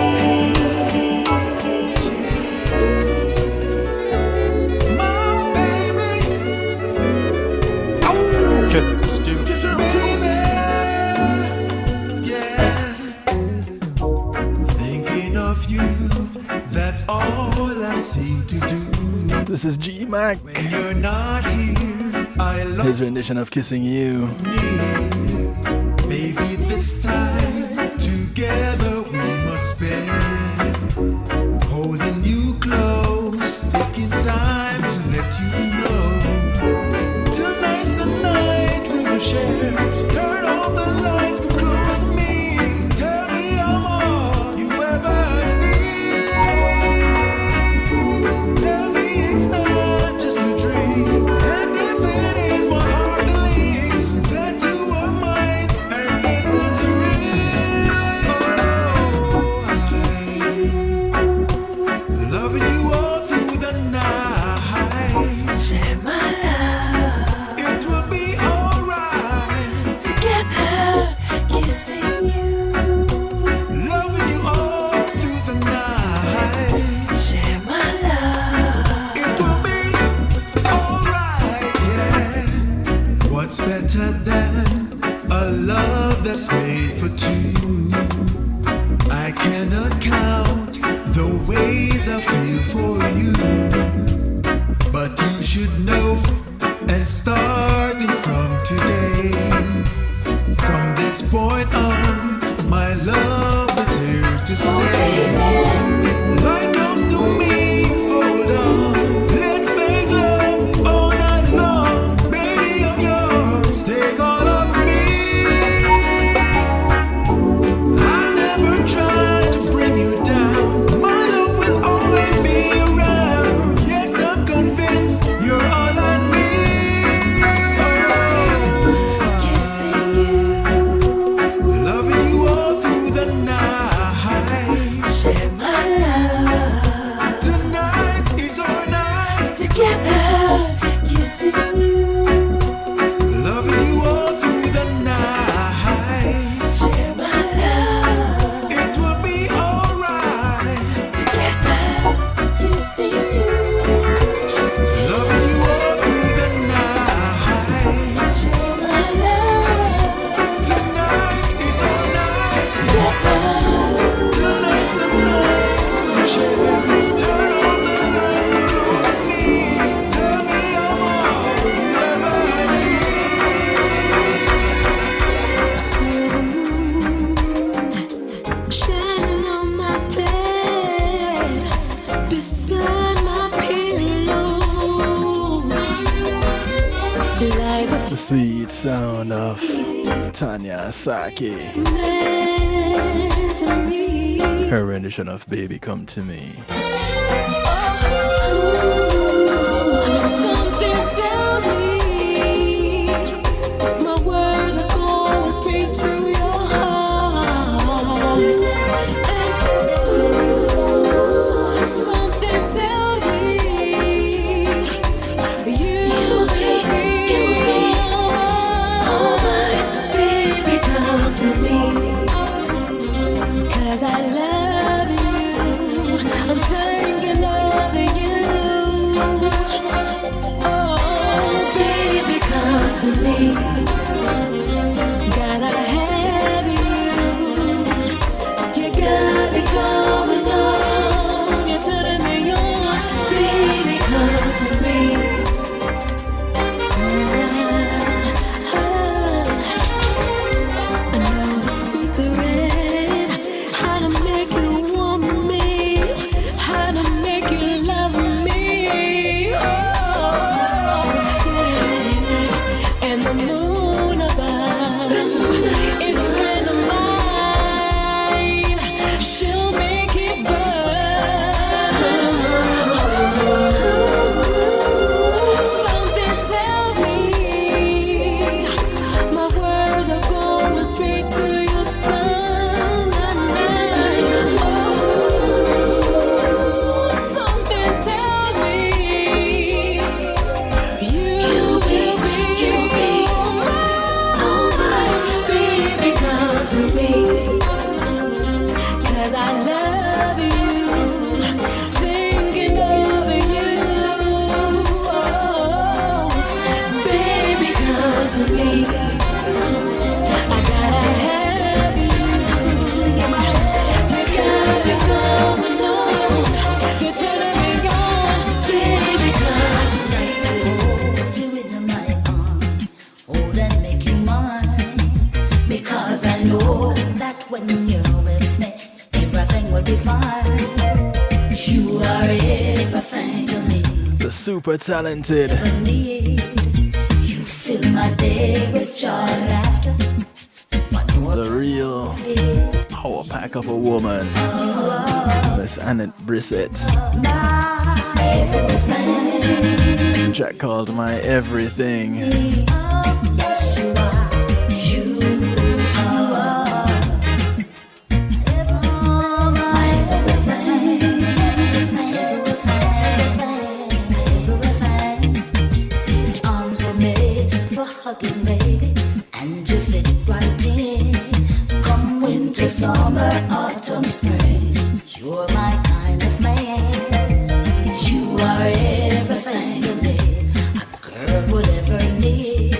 Thinking of you, that's all I seem to do. This is G Mac. When you're not here, I love his rendition of Kissing You. Maybe this time together we must spend, holding you close, taking time to let you know better than a love that's made for two. I cannot count the ways I feel for you, but you should know, and starting from today, from this point on, my love is here to stay. Like close to me, hold on, let's make love all night long. Baby, I'm yours, take all of me. I never tried to bring you down, my love will always be around. Yes, I'm convinced you're all I need. Kissing you, Loving you all through the night. share my love. Tonight is our night. Together, kissing you, Loving you all through the night. share my love. It will be alright. Together, kissing you, Loving you all through the night. share my love. Tonight is our night. Together, Tonight's the night. Share it. Turn on the lights and close to me. Tell me I'm all you ever see the moon shining on my bed, beside my pillow, like a The sweet sound of Tanya Saki. man to me. Her rendition of Baby Come to Me. Something tells me my words are going straight to your heart. And something tells me you'll be all my baby, come to me. 'Cause I love you, I'm thinking of you. Oh, baby, come to me. Gotta have you. You got me going on. You're turning me on. Baby, come to me. I know the secret, how to make you want me, how to make you love me. Oh, yeah. And the moon above is a friend of mine. She'll make it burn. Something tells me my words are going straight to your spine. Oh, something tells me you'll be all my baby, come to me. 'Cause I love you, thinking of you. Oh, baby, come to me. I gotta have you. You got me going on. You're turning me on. Baby, come to me. Hold you in my arms, hold and make you mine. Because I know that when you're with me, everything will be fine. You are everything to me. The super talented Ever need. You fill my day with joy and laughter. the real power pack of a woman, Miss Annette Brissett. Jack called my everything. Yes, you are. You are. My everything. My everything. These arms were made for hugging, baby, and you fit right in. Come winter, summer, autumn, spring, you're my kind of man. You are everything to me a girl would ever need.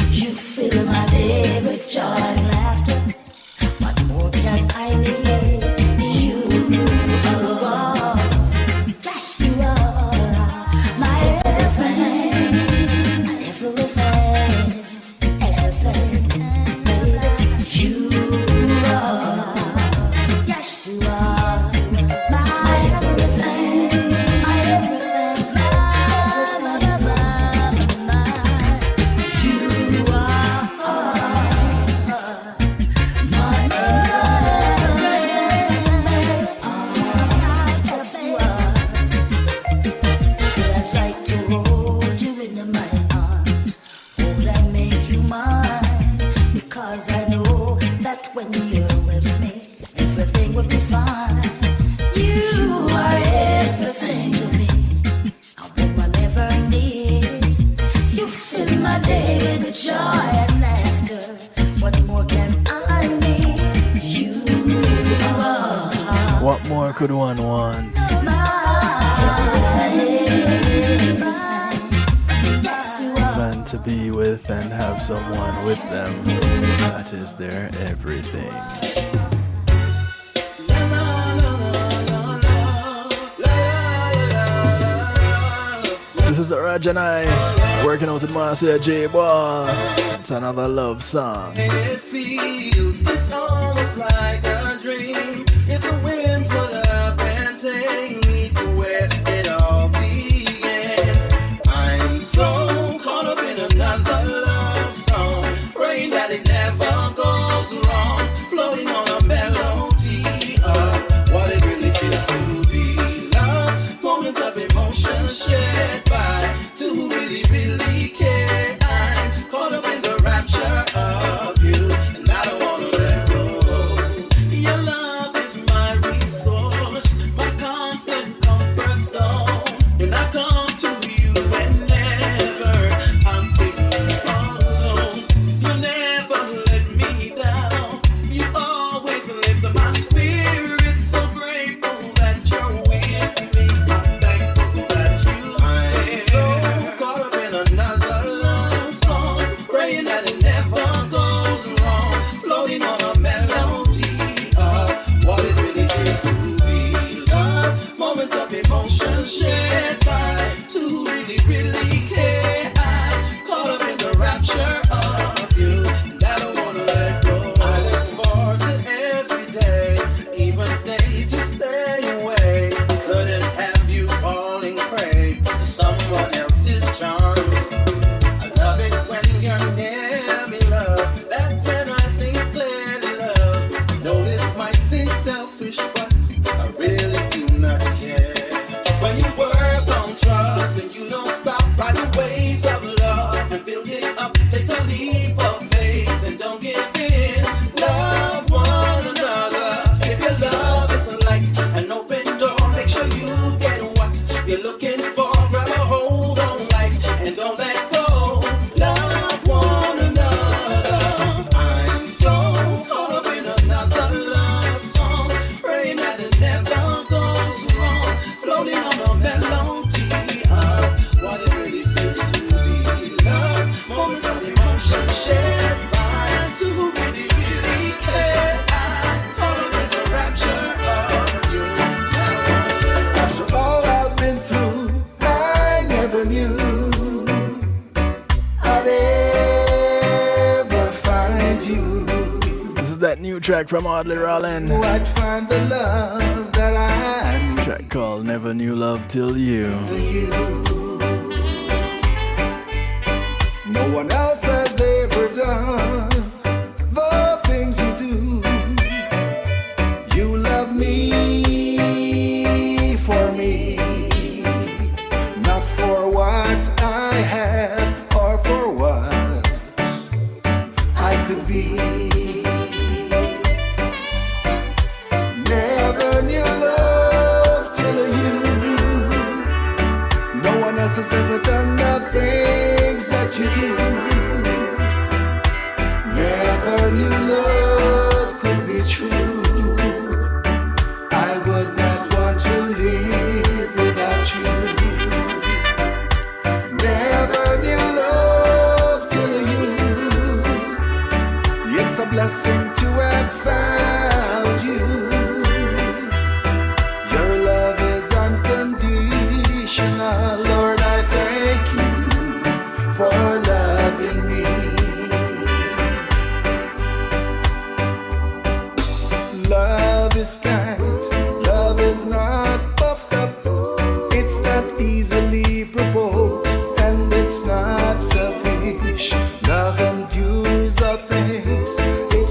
You joy and laughter. What more can I need? You are. What more could one want? Than to be with and have someone with them. That is their everything. This is Raj and I working out with Marcia J. Ball. It's another love song. It feels, it's almost like a dream. If the winds would up and take me to where it all begins. I'm so caught up in another love song, praying that it never goes wrong, floating on a melody of what it really feels to be loved. Moments of emotion shared by two who really, really care. I'm caught up in the rapture of you, and I don't wanna let go. Your love is my resource, my constant comfort zone, and I come to you whenever I'm feeling alone. You never let me down. You always lift my spirit. So grateful that you're with me. I'm thankful that you are. So caught up in another love song, praying that it never goes wrong, floating on a melody of what it really feels to be loved. Moments of emotion shared by two who really, really care. I'm caught up in the rapture of you, and I don't wanna let go. I look forward to every day, even days you stay away. Couldn't have you falling prey to someone else's charms. I love it when you're near me, love. That's when I think clearly, love. Know this might seem selfish, but I really do not care. When you work on trust and you don't stop riding waves of love and build it up, take a leap of faith and don't give in. Love one another. If your love is like an open door, make sure you get what you're looking for. Grab a hold on life and don't let go. Love one another. I'm so caught up in another love song, praying that it never goes wrong, floating on a melody of what it really feels to be love. Moments of emotion shared by two who really, really care. I'm caught up in the rapture of you. After all I've been through, I never knew I'd ever find you. This is that new track from Audley Rollin. I'd find the love that I need. Track called Never Knew Love Till You. No one else has ever done the things you do. You love me for me, not for what I have or for what I could be. Never knew love till you. No one else has ever done the things that you do. Never knew love could be true. I would not want to live without you. Never knew love till you. It's a blessing to have found you. Your love is unconditional. Lord, I thank you for loving me. Love is kind, love is not puffed up, it's not easily provoked, and it's not selfish. Love endures all things, it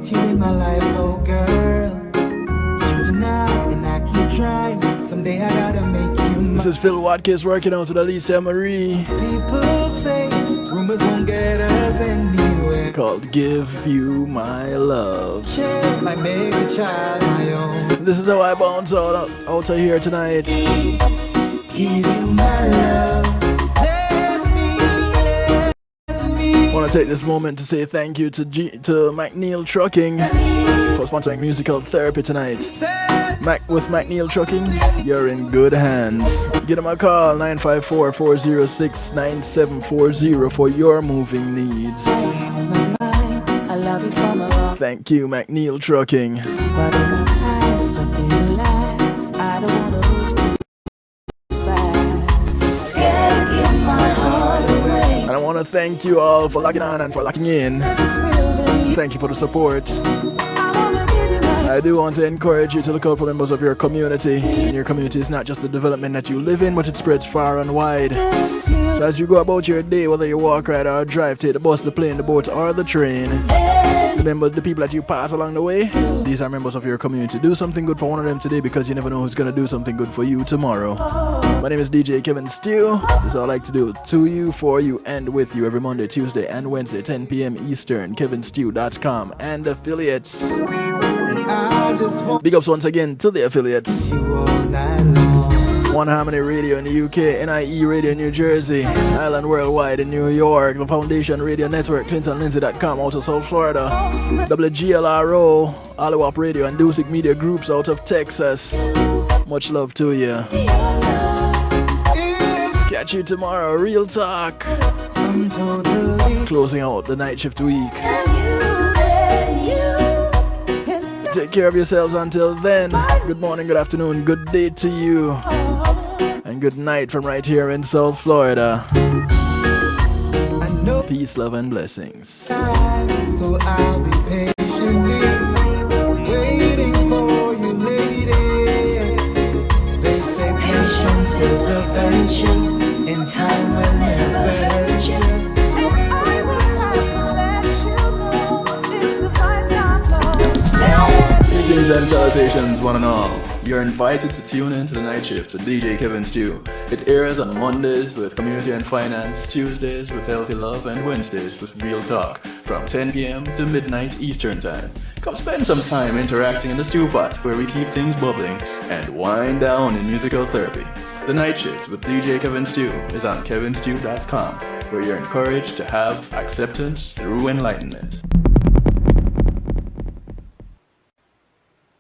get you in my life, oh girl. You deny and I keep trying. Someday I gotta make you mine. This is Phil Watkins working out with Alicia Marie. People say rumors won't get us anywhere. Called Give You My Love. Like make a child my own. This is how I bounce out of here tonight. Give you my love. I want to take this moment to say thank you to McNeil Trucking for sponsoring musical therapy tonight. With McNeil Trucking, you're in good hands. Give them a call, 954-406-9740 for your moving needs. Thank you, McNeil Trucking. And I want to thank you all for logging on and for locking in. Thank you for the support. I do want to encourage you to look out for members of your community. And your community is not just the development that you live in, but it spreads far and wide. So as you go about your day, whether you walk, ride, or drive, take the bus, the plane, the boat, or the train, remember the people that you pass along the way. These are members of your community. Do something good for one of them today, because you never know who's going to do something good for you tomorrow. My name is DJ Kevin Steele. This is what I like to do to you, for you, and with you every Monday, Tuesday, and Wednesday, 10 p.m. Eastern. KevinSteele.com and affiliates. Big ups once again to the affiliates. One Harmony Radio in the UK, NIE Radio in New Jersey, Island Worldwide in New York, the Foundation Radio Network, ClintonLindsay.com out of South Florida, WGLRO, Allowap Radio, and Dusic Media Groups out of Texas. Much love to you. Catch you tomorrow, Real Talk. Closing out the night shift week. Take care of yourselves until then. Good morning, good afternoon, good day to you. And good night from right here in South Florida. Peace, love, and blessings. So I'll be patiently waiting for you, lady. They say patience is a virtue, and time will never hurt you. Greetings and salutations, one and all. You're invited to tune in to the night shift with DJ Kevin Steele. It airs on Mondays with Community and Finance, Tuesdays with Healthy Love, and Wednesdays with Real Talk from 10 p.m. to midnight Eastern Time. Come spend some time interacting in the stew pot where we keep things bubbling and wind down in musical therapy. The night shift with DJ Kevin Steele is on KevinSteele.com, where you're encouraged to have acceptance through enlightenment.